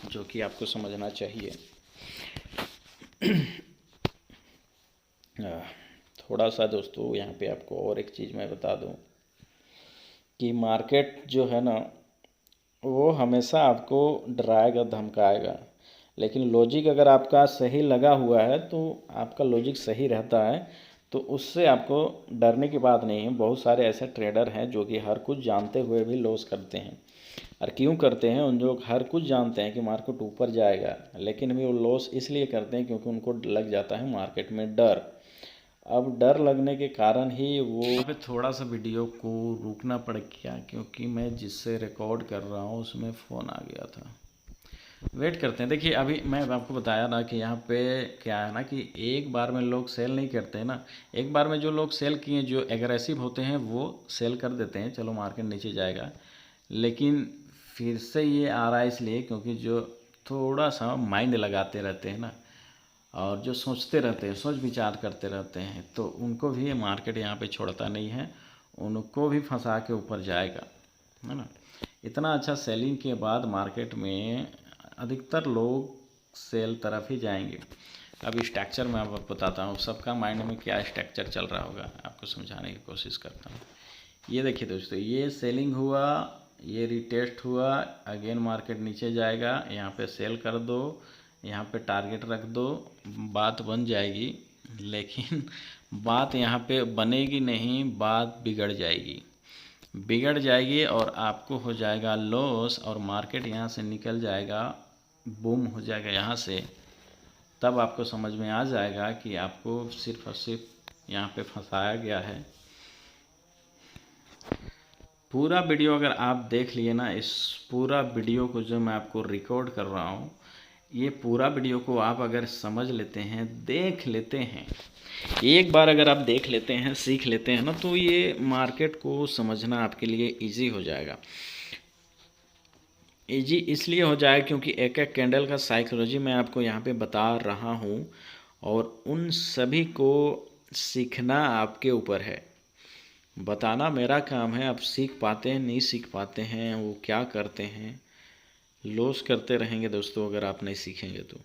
जो कि आपको समझना चाहिए। थोड़ा सा दोस्तों यहाँ पे आपको और एक चीज़ मैं बता दूँ कि मार्केट जो है ना वो हमेशा आपको डराएगा धमकाएगा, लेकिन लॉजिक अगर आपका सही लगा हुआ है तो आपका लॉजिक सही रहता है तो उससे आपको डरने की बात नहीं है। बहुत सारे ऐसे ट्रेडर हैं जो कि हर कुछ जानते हुए भी लॉस करते हैं। और क्यों करते हैं? उन लोग हर कुछ जानते हैं कि मार्केट ऊपर जाएगा, लेकिन भी वो लॉस इसलिए करते हैं क्योंकि उनको लग जाता है मार्केट में डर। अब डर लगने के कारण ही वो यहाँ पे थोड़ा सा वीडियो को रोकना पड़ गया क्योंकि मैं जिससे रिकॉर्ड कर रहा हूँ उसमें फ़ोन आ गया था। वेट करते हैं। देखिए अभी मैं आपको बताया ना कि यहाँ पे क्या है ना कि एक बार में लोग सेल नहीं करते हैं ना। एक बार में जो लोग सेल किए, जो एग्रेसिव होते हैं वो सेल कर देते हैं, चलो मार्केट नीचे जाएगा। लेकिन फिर से ये आ रहा है इसलिए क्योंकि जो थोड़ा सा माइंड लगाते रहते हैं ना और जो सोचते रहते हैं, सोच विचार करते रहते हैं, तो उनको भी ये मार्केट यहाँ पे छोड़ता नहीं है, उनको भी फंसा के ऊपर जाएगा, है ना। इतना अच्छा सेलिंग के बाद मार्केट में अधिकतर लोग सेल तरफ ही जाएंगे। अब स्ट्रक्चर मैं आपको बताता हूँ, सबका माइंड में क्या स्ट्रक्चर चल रहा होगा आपको समझाने की कोशिश करता हूँ। ये देखिए दोस्तों, ये सेलिंग हुआ, ये रिटेस्ट हुआ, अगेन मार्केट नीचे जाएगा, यहाँ पे सेल कर दो, यहाँ पे टारगेट रख दो, बात बन जाएगी। लेकिन बात यहाँ पे बनेगी नहीं, बात बिगड़ जाएगी और आपको हो जाएगा लॉस और मार्केट यहाँ से निकल जाएगा, बूम हो जाएगा यहाँ से। तब आपको समझ में आ जाएगा कि आपको सिर्फ और सिर्फ यहाँ पे फंसाया गया है। पूरा वीडियो अगर आप देख लिए ना, इस पूरा वीडियो को जो मैं आपको रिकॉर्ड कर रहा हूँ, ये पूरा वीडियो को आप अगर समझ लेते हैं, देख लेते हैं, एक बार अगर आप देख लेते हैं, सीख लेते हैं ना, तो ये मार्केट को समझना आपके लिए इजी हो जाएगा। इजी इसलिए हो जाएगा क्योंकि एक एक कैंडल का साइकोलॉजी मैं आपको यहाँ पे बता रहा हूँ और उन सभी को सीखना आपके ऊपर है। बताना मेरा काम है, आप सीख पाते हैं नहीं सीख पाते हैं, वो क्या करते हैं, लॉस करते रहेंगे दोस्तों अगर आप नहीं सीखेंगे तो।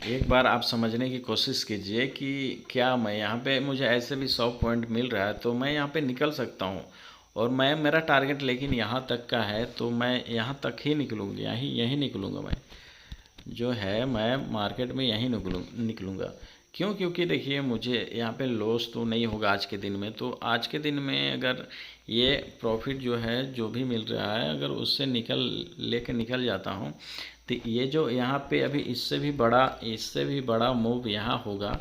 एक बार आप समझने की कोशिश कीजिए कि क्या मैं यहाँ पे, मुझे ऐसे भी 100 पॉइंट मिल रहा है तो मैं यहाँ पे निकल सकता हूँ और मैं, मेरा टारगेट लेकिन यहाँ तक का है तो मैं यहाँ तक ही निकलूँगा, यहीं निकलूँगा। मैं जो है मैं मार्केट में यहीं निकलूँगा। क्यों? क्योंकि देखिए मुझे यहाँ पे लॉस तो नहीं होगा आज के दिन में। तो आज के दिन में अगर ये प्रॉफिट जो है जो भी मिल रहा है, अगर उससे निकल जाता हूँ तो ये जो यहाँ पे अभी इससे भी बड़ा मूव यहाँ होगा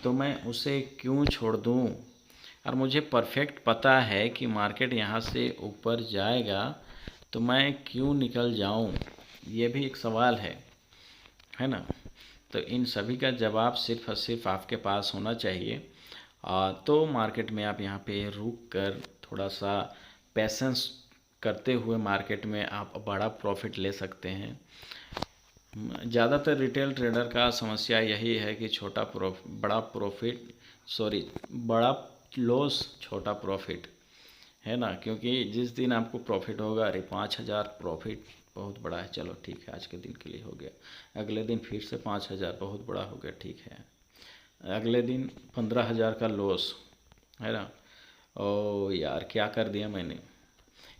तो मैं उसे क्यों छोड़ दूँ। और मुझे परफेक्ट पता है कि मार्केट यहाँ से ऊपर जाएगा तो मैं क्यों निकल जाऊँ, ये भी एक सवाल है ना। तो इन सभी का जवाब सिर्फ और सिर्फ आपके पास होना चाहिए। तो मार्केट में आप यहाँ पे रुक कर थोड़ा सा पेशेंस करते हुए मार्केट में आप बड़ा प्रॉफिट ले सकते हैं। ज़्यादातर रिटेल ट्रेडर का समस्या यही है कि बड़ा लॉस छोटा प्रॉफिट, है ना। क्योंकि जिस दिन आपको प्रॉफिट होगा, अरे 5,000 प्रॉफिट बहुत बड़ा है, चलो ठीक है आज के दिन के लिए हो गया। अगले दिन फिर से 5,000 बहुत बड़ा हो गया, ठीक है। अगले दिन 15,000 का लॉस, है ना। ओ यार क्या कर दिया मैंने,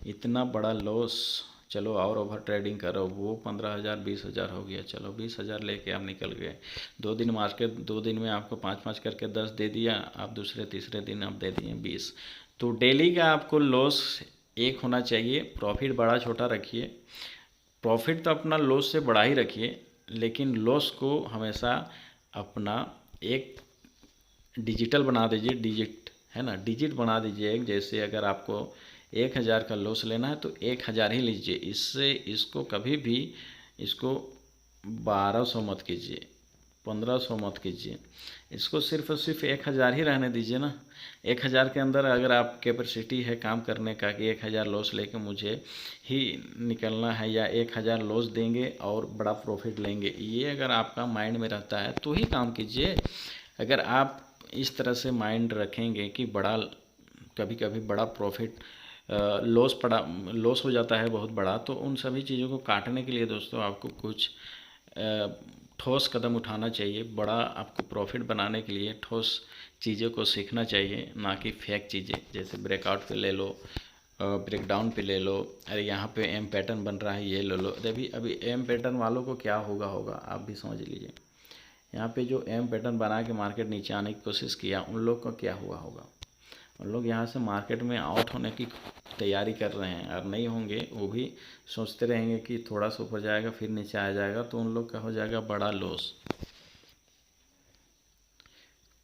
इतना बड़ा लॉस। चलो और ओवर ट्रेडिंग करो, वो 15,000 20,000 हो गया, चलो 20,000 लेके आप निकल गए। 2 दिन में आपको 5-5 करके 10 दे दिया, आप दूसरे तीसरे दिन आप दे दिए 20। तो डेली का आपको लॉस एक होना चाहिए, प्रॉफिट बड़ा छोटा रखिए। प्रॉफिट तो अपना लॉस से बड़ा ही रखिए, लेकिन लॉस को हमेशा अपना एक डिजिटल बना दीजिए, डिजिट, है ना, डिजिट बना दीजिए एक। जैसे अगर आपको 1,000 का लॉस लेना है तो 1,000 ही लीजिए, इसको कभी भी इसको 1,200 मत कीजिए, 1,500 मत कीजिए, इसको सिर्फ और सिर्फ 1,000 ही रहने दीजिए ना। 1,000 के अंदर अगर आप कैपेसिटी है काम करने का कि 1,000 लॉस लेके मुझे ही निकलना है, या 1,000 लॉस देंगे और बड़ा प्रॉफिट लेंगे, ये अगर आपका माइंड में रहता है तो ही काम कीजिए। अगर आप इस तरह से माइंड रखेंगे कि कभी कभी बड़ा प्रॉफिट लॉस हो जाता है बहुत बड़ा, तो उन सभी चीज़ों को काटने के लिए दोस्तों आपको कुछ ठोस कदम उठाना चाहिए। बड़ा आपको प्रॉफिट बनाने के लिए ठोस चीज़ों को सीखना चाहिए, ना कि फेक चीज़ें। जैसे ब्रेकआउट पे ले लो, ब्रेकडाउन पे ले लो, अरे यहाँ पे एम पैटर्न बन रहा है ये ले लो। अभी एम पैटर्न वालों को क्या होगा आप भी समझ लीजिए। यहाँ पे जो एम पैटर्न बना के मार्केट नीचे आने की कोशिश किया, उन लोग का क्या हुआ होगा। उन लोग यहाँ से मार्केट में आउट होने की तैयारी कर रहे हैं, और नहीं होंगे वो भी सोचते रहेंगे कि थोड़ा सा ऊपर जाएगा फिर नीचे आ जाएगा, तो उन लोग का हो जाएगा बड़ा लॉस।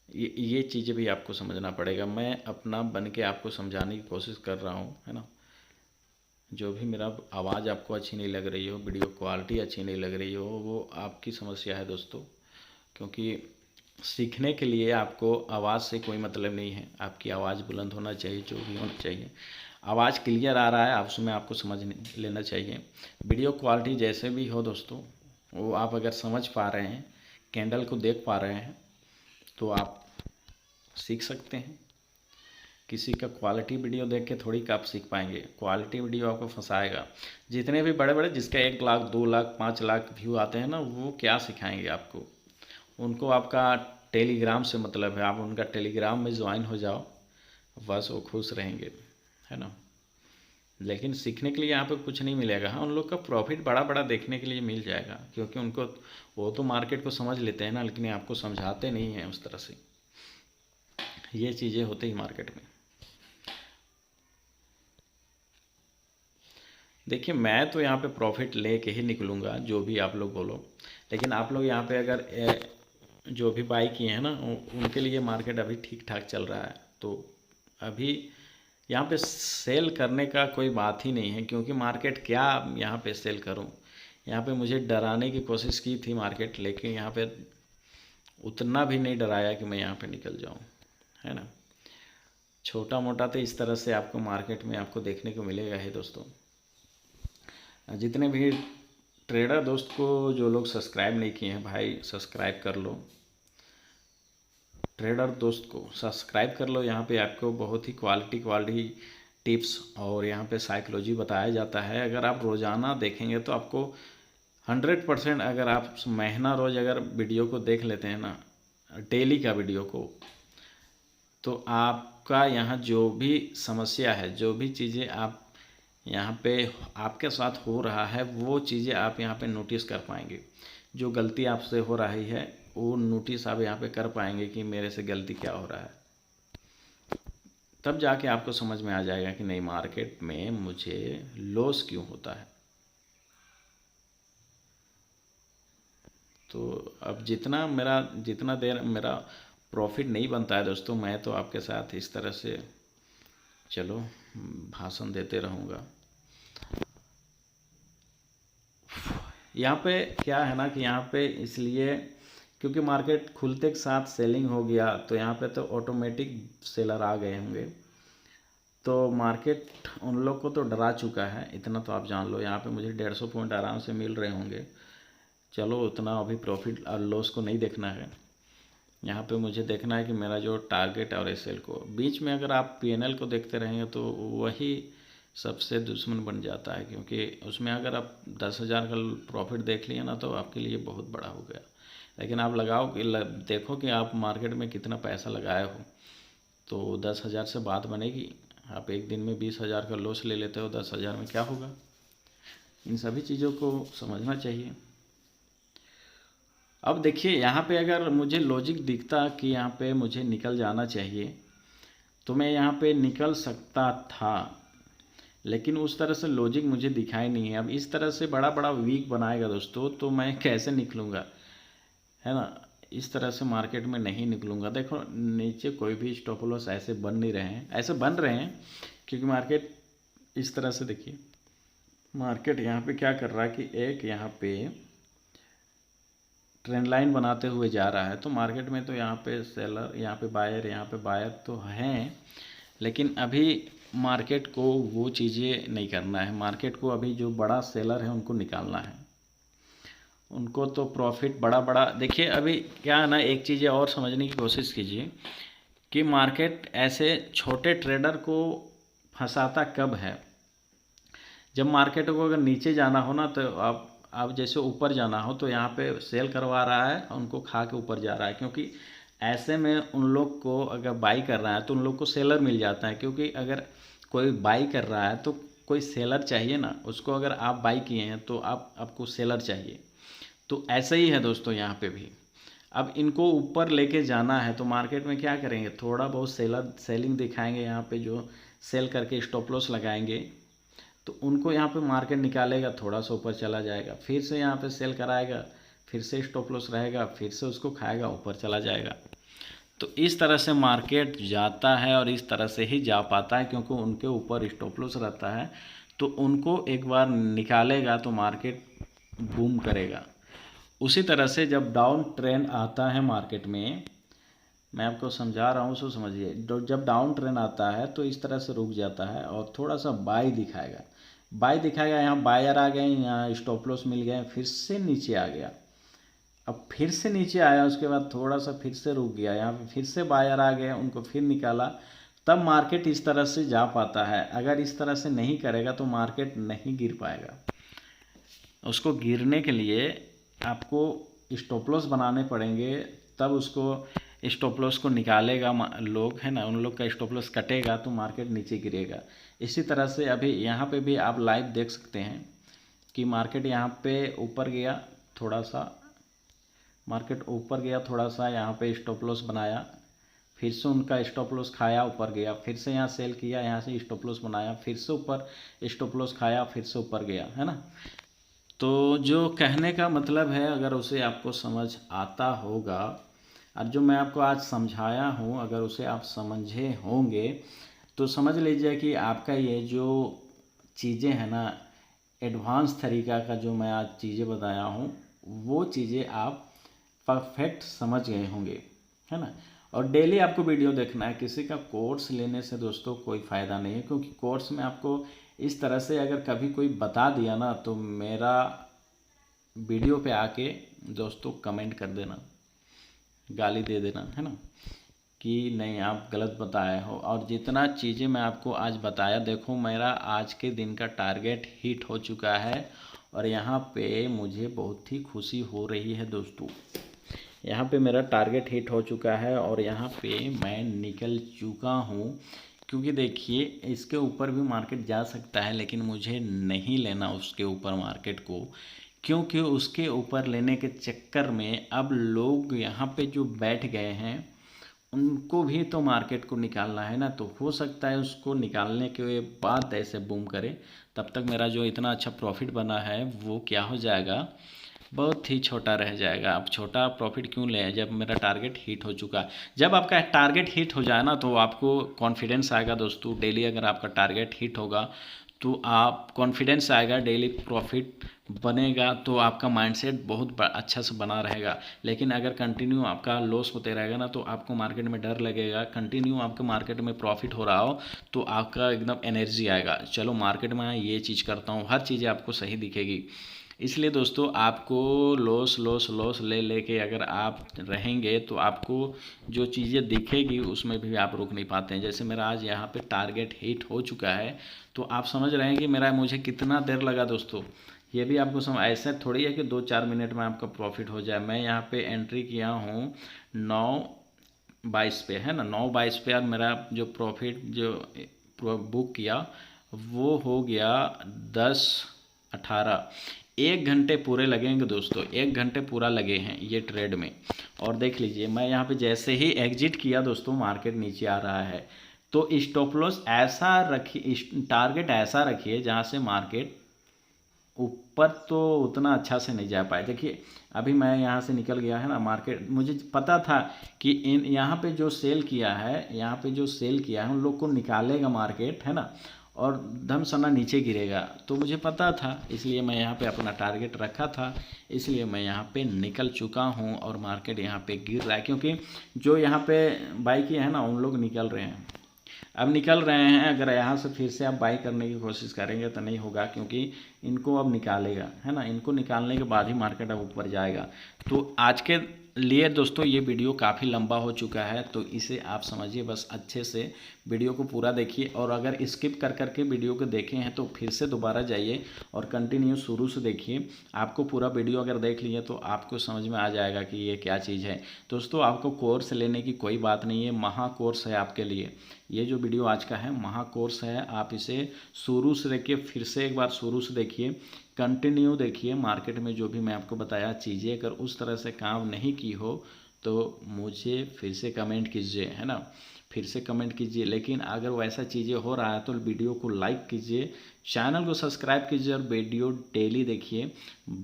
ये चीज़ें भी आपको समझना पड़ेगा। मैं अपना बन के आपको समझाने की कोशिश कर रहा हूँ, है ना। जो भी मेरा आवाज़ आपको अच्छी नहीं लग रही हो, वीडियो क्वालिटी अच्छी नहीं लग रही हो, वो आपकी समस्या है दोस्तों। क्योंकि सीखने के लिए आपको आवाज़ से कोई मतलब नहीं है, आपकी आवाज़ बुलंद होना चाहिए, जो भी होना चाहिए। आवाज़ क्लियर आ रहा है आप उसमें आपको समझ लेना चाहिए। वीडियो क्वालिटी जैसे भी हो दोस्तों, वो आप अगर समझ पा रहे हैं, कैंडल को देख पा रहे हैं, तो आप सीख सकते हैं। किसी का क्वालिटी वीडियो देख के थोड़ी का आप सीख पाएंगे, क्वालिटी वीडियो आपको फंसाएगा। जितने भी बड़े बड़े जिसका 1 लाख 2 लाख 5 लाख व्यू आते हैं ना, वो क्या सिखाएंगे आपको। उनको आपका टेलीग्राम से मतलब है, आप उनका टेलीग्राम में ज्वाइन हो जाओ, बस वो खुश रहेंगे, है ना। लेकिन सीखने के लिए यहाँ पे कुछ नहीं मिलेगा। हाँ, उन लोग का प्रॉफिट बड़ा बड़ा देखने के लिए मिल जाएगा, क्योंकि उनको वो तो मार्केट को समझ लेते हैं ना, लेकिन आपको समझाते नहीं हैं उस तरह से। ये चीज़ें होती ही मार्केट में। देखिए, मैं तो यहाँ पे प्रॉफिट लेके ही निकलूँगा, जो भी आप लोग बोलो। लेकिन आप लोग यहाँ पे अगर जो भी बाई किए हैं ना, उनके लिए मार्केट अभी ठीक ठाक चल रहा है। तो अभी यहाँ पे सेल करने का कोई बात ही नहीं है, क्योंकि मार्केट क्या यहाँ पे सेल करूँ। यहाँ पे मुझे डराने की कोशिश की थी मार्केट, लेकिन यहाँ पे उतना भी नहीं डराया कि मैं यहाँ पे निकल जाऊँ, है ना। छोटा मोटा तो इस तरह से आपको मार्केट में आपको देखने को मिलेगा ही दोस्तों। जितने भी ट्रेडर दोस्त को जो लोग सब्सक्राइब नहीं किए हैं, भाई सब्सक्राइब कर लो। ट्रेडर दोस्त को सब्सक्राइब कर लो। यहाँ पे आपको बहुत ही क्वालिटी टिप्स और यहाँ पे साइकोलॉजी बताया जाता है। अगर आप रोज़ाना देखेंगे तो आपको 100%, अगर आप महीना रोज़ अगर वीडियो को देख लेते हैं ना, डेली का वीडियो को, तो आपका यहाँ जो भी समस्या है, जो भी चीज़ें आप यहाँ पे आपके साथ हो रहा है, वो चीज़ें आप यहाँ पे नोटिस कर पाएंगे। जो गलती आपसे हो रही है, वो नोटिस आप यहाँ पे कर पाएंगे कि मेरे से गलती क्या हो रहा है। तब जाके आपको समझ में आ जाएगा कि नहीं, मार्केट में मुझे लॉस क्यों होता है। तो अब जितना देर मेरा प्रॉफिट नहीं बनता है दोस्तों, मैं तो आपके साथ इस तरह से चलो भाषण देते रहूँगा। यहाँ पे क्या है ना कि यहाँ पे इसलिए क्योंकि मार्केट खुलते के साथ सेलिंग हो गया, तो यहाँ पे तो ऑटोमेटिक सेलर आ गए होंगे। तो मार्केट उन लोग को तो डरा चुका है, इतना तो आप जान लो। यहाँ पे मुझे 150 पॉइंट आराम से मिल रहे होंगे। चलो, उतना अभी प्रॉफिट और लॉस को नहीं देखना है। यहाँ पे मुझे देखना है कि मेरा जो टारगेट और एसएल को बीच में, अगर आप पीएनएल को देखते रहेंगे तो वही सबसे दुश्मन बन जाता है। क्योंकि उसमें अगर आप 10,000 का प्रॉफिट देख लिए ना, तो आपके लिए बहुत बड़ा हो गया। लेकिन आप लगाओ कि देखो कि आप मार्केट में कितना पैसा लगाए हो, तो 10,000 से बात बनेगी। आप एक दिन में 20,000 का लॉस ले लेते हो, 10,000 में क्या होगा। इन सभी चीज़ों को समझना चाहिए। अब देखिए, यहाँ पे अगर मुझे लॉजिक दिखता कि यहाँ पे मुझे निकल जाना चाहिए, तो मैं यहाँ पे निकल सकता था। लेकिन उस तरह से लॉजिक मुझे दिखाई नहीं है। अब इस तरह से बड़ा बड़ा वीक बनाएगा दोस्तों, तो मैं कैसे निकलूँगा, है ना। इस तरह से मार्केट में नहीं निकलूँगा। देखो, नीचे कोई भी स्टॉप लॉस ऐसे बन नहीं रहे हैं, ऐसे बन रहे हैं क्योंकि मार्केट इस तरह से, देखिए मार्केट यहाँ पे क्या कर रहा है कि एक यहाँ पे ट्रेंड लाइन बनाते हुए जा रहा है। तो मार्केट में तो यहाँ पे सेलर, यहाँ पे बायर तो हैं, लेकिन अभी मार्केट को वो चीज़ें नहीं करना है। मार्केट को अभी जो बड़ा सेलर है उनको निकालना है। उनको तो प्रॉफिट बड़ा बड़ा, देखिए अभी क्या है ना, एक चीज़ें और समझने की कोशिश कीजिए कि मार्केट ऐसे छोटे ट्रेडर को फंसाता कब है। जब मार्केट को अगर नीचे जाना हो ना, तो आप अब जैसे ऊपर जाना हो तो यहाँ पे सेल करवा रहा है और उनको खा के ऊपर जा रहा है, क्योंकि ऐसे में उन लोग को अगर बाई कर रहा है तो उन लोग को सेलर मिल जाता है, क्योंकि अगर कोई बाई कर रहा है तो कोई सेलर चाहिए ना उसको। अगर आप बाई किए हैं तो आपको सेलर चाहिए। तो ऐसा ही है दोस्तों यहाँ पे भी। अब इनको ऊपर लेके जाना है तो मार्केट में क्या करेंगे, थोड़ा बहुत सेलिंग दिखाएंगे, यहाँ पे जो सेल करके स्टॉप लॉस लगाएंगे तो उनको यहाँ पे मार्केट निकालेगा, थोड़ा सा ऊपर चला जाएगा, फिर से यहाँ पे सेल कराएगा, फिर से स्टॉप लॉस रहेगा, फिर से उसको खाएगा, ऊपर चला जाएगा। तो इस तरह से मार्केट जाता है और इस तरह से ही जा पाता है, क्योंकि उनके ऊपर स्टॉप लॉस रहता है। तो उनको एक बार निकालेगा तो मार्केट बूम करेगा। उसी तरह से जब डाउन ट्रेंड आता है मार्केट में, मैं आपको समझा रहा हूँ, सो समझिए, जब डाउन ट्रेंड आता है तो इस तरह से रुक जाता है और थोड़ा सा बाई दिखाएगा, यहाँ बायर आ गए, यहाँ स्टॉप लॉस मिल गए, फिर से नीचे आ गया, अब फिर से नीचे आया, उसके बाद थोड़ा सा फिर से रुक गया, यहाँ पे फिर से बायर आ गए, उनको फिर निकाला, तब मार्केट इस तरह से जा पाता है। अगर इस तरह से नहीं करेगा तो मार्केट नहीं गिर पाएगा। उसको गिरने के लिए आपको स्टॉप लॉस बनाने पड़ेंगे, तब उसको स्टॉप लॉस को निकालेगा लोग, है ना, उन लोग का स्टॉप लॉस कटेगा तो मार्केट नीचे गिरेगा। इसी तरह से अभी यहाँ पे भी आप लाइव देख सकते हैं कि मार्केट यहाँ पे ऊपर गया, थोड़ा सा मार्केट ऊपर गया, थोड़ा सा यहाँ पे स्टॉप लॉस बनाया, फिर से उनका स्टॉप लॉस खाया, ऊपर गया, फिर से यहाँ सेल किया, यहाँ से स्टॉप लॉस बनाया, फिर से ऊपर स्टॉप लॉस खाया, फिर से ऊपर गया, है ना। तो जो कहने का मतलब है, अगर उसे आपको समझ आता होगा और जो मैं आपको आज समझाया हूँ अगर उसे आप समझे होंगे तो समझ लीजिए कि आपका ये जो चीज़ें हैं ना, एडवांस तरीका का जो मैं आज चीज़ें बताया हूँ, वो चीज़ें आप परफेक्ट समझ गए होंगे, है ना। और डेली आपको वीडियो देखना है। किसी का कोर्स लेने से दोस्तों कोई फ़ायदा नहीं है, क्योंकि कोर्स में आपको इस तरह से अगर कभी कोई बता दिया ना तो मेरा वीडियो पे आके दोस्तों कमेंट कर देना, गाली दे देना, है ना, कि नहीं आप गलत बताए हो। और जितना चीज़ें मैं आपको आज बताया, देखो मेरा आज के दिन का टारगेट हिट हो चुका है और यहाँ पे मुझे बहुत ही खुशी हो रही है दोस्तों। यहाँ पे मेरा टारगेट हिट हो चुका है और यहाँ पे मैं निकल चुका हूँ, क्योंकि देखिए इसके ऊपर भी मार्केट जा सकता है, लेकिन मुझे नहीं लेना उसके ऊपर मार्केट को, क्योंकि उसके ऊपर लेने के चक्कर में अब लोग यहाँ पे जो बैठ गए हैं उनको भी तो मार्केट को निकालना है ना। तो हो सकता है उसको निकालने के बाद ऐसे बूम करे, तब तक मेरा जो इतना अच्छा प्रॉफिट बना है वो क्या हो जाएगा, बहुत ही छोटा रह जाएगा। अब छोटा प्रॉफिट क्यों लें जब मेरा टारगेट हिट हो चुका है। जब आपका टारगेट हिट हो जाए ना तो आपको कॉन्फिडेंस आएगा दोस्तों। डेली अगर आपका टारगेट हिट होगा तो आप कॉन्फिडेंस आएगा, डेली प्रॉफिट बनेगा, तो आपका माइंडसेट बहुत अच्छा से बना रहेगा। लेकिन अगर कंटिन्यू आपका लॉस होते रहेगा ना तो आपको मार्केट में डर लगेगा। कंटिन्यू आपके मार्केट में प्रॉफिट हो रहा हो तो आपका एकदम एनर्जी आएगा, चलो मार्केट में ये चीज़ करता हूँ, हर चीज़ें आपको सही दिखेगी। इसलिए दोस्तों आपको लॉस ले के अगर आप रहेंगे तो आपको जो चीज़ें दिखेगी उसमें भी आप रुक नहीं पाते हैं। जैसे मेरा आज यहाँ पे टारगेट हिट हो चुका है तो आप समझ रहे हैं कि मेरा मुझे कितना देर लगा दोस्तों। ये भी आपको समझ, ऐसा थोड़ी है कि 2-4 मिनट में आपका प्रॉफिट हो जाए। मैं यहाँ पे एंट्री किया हूँ 9:22 पे, है ना, 9:22 पे, और मेरा जो प्रॉफिट जो बुक किया वो हो गया 10:18। 1 घंटे पूरे लगेंगे दोस्तों, 1 घंटे पूरा लगे हैं ये ट्रेड में। और देख लीजिए मैं यहाँ पे जैसे ही एग्जिट किया दोस्तों मार्केट नीचे आ रहा है। तो स्टॉप लॉस ऐसा रखिए, टारगेट ऐसा रखिए जहाँ से मार्केट ऊपर तो उतना अच्छा से नहीं जा पाए। देखिए अभी मैं यहाँ से निकल गया है ना, मार्केट मुझे पता था कि इन यहाँ पे जो सेल किया है, यहाँ पे जो सेल किया है उन लोग को निकालेगा मार्केट, है ना, और धम सना नीचे गिरेगा, तो मुझे पता था, इसलिए मैं यहाँ पे अपना टारगेट रखा था, इसलिए मैं यहाँ पे निकल चुका हूँ और मार्केट यहाँ पे गिर रहा है। क्योंकि जो यहाँ पे बाई किए हैं ना उन लोग निकल रहे हैं, अब निकल रहे हैं। अगर यहाँ से फिर से आप बाई करने की कोशिश करेंगे तो नहीं होगा, क्योंकि इनको अब निकालेगा, है ना, इनको निकालने के बाद ही मार्केट अब ऊपर जाएगा। तो आज के लिए दोस्तों ये वीडियो काफ़ी लंबा हो चुका है, तो इसे आप समझिए बस अच्छे से वीडियो को पूरा देखिए, और अगर स्किप कर करके वीडियो को देखे हैं तो फिर से दोबारा जाइए और कंटिन्यू शुरू से देखिए। आपको पूरा वीडियो अगर देख लिए तो आपको समझ में आ जाएगा कि ये क्या चीज़ है। दोस्तों, आपको कोर्स लेने की कोई बात नहीं है, महा कोर्स है आपके लिए। ये जो वीडियो आज का है महा कोर्स है, आप इसे शुरू से देखिए, फिर से एक बार शुरू से देखिए, कंटिन्यू देखिए। मार्केट में जो भी मैं आपको बताया चीज़ें अगर उस तरह से काम नहीं की हो तो मुझे फिर से कमेंट कीजिए, है ना, फिर से कमेंट कीजिए। लेकिन अगर वैसा चीज़ें हो रहा है तो वीडियो को लाइक कीजिए, चैनल को सब्सक्राइब कीजिए और वीडियो डेली देखिए।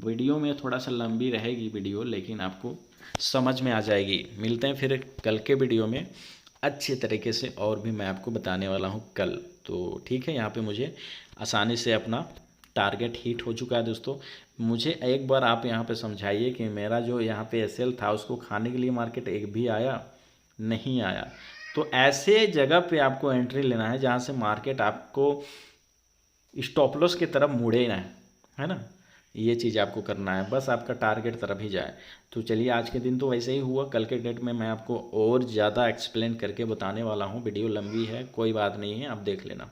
वीडियो में थोड़ा सा लंबी रहेगी वीडियो, लेकिन आपको समझ में आ जाएगी। मिलते हैं फिर कल के वीडियो में अच्छे तरीके से, और भी मैं आपको बताने वाला हूँ कल। तो ठीक है, यहाँ पे मुझे आसानी से अपना टारगेट हिट हो चुका है। दोस्तों, मुझे एक बार आप यहाँ पे समझाइए कि मेरा जो यहाँ पे एसएल था उसको खाने के लिए मार्केट एक भी आया नहीं आया। तो ऐसे जगह पे आपको एंट्री लेना है जहाँ से मार्केट आपको स्टॉप लॉस की तरफ मुड़े ना, है ना। ये चीज़ आपको करना है, बस आपका टारगेट तरफ ही जाए। तो चलिए, आज के दिन तो वैसे ही हुआ, कल के डेट में मैं आपको और ज़्यादा एक्सप्लेन करके बताने वाला हूँ। वीडियो लंबी है, कोई बात नहीं है, आप देख लेना।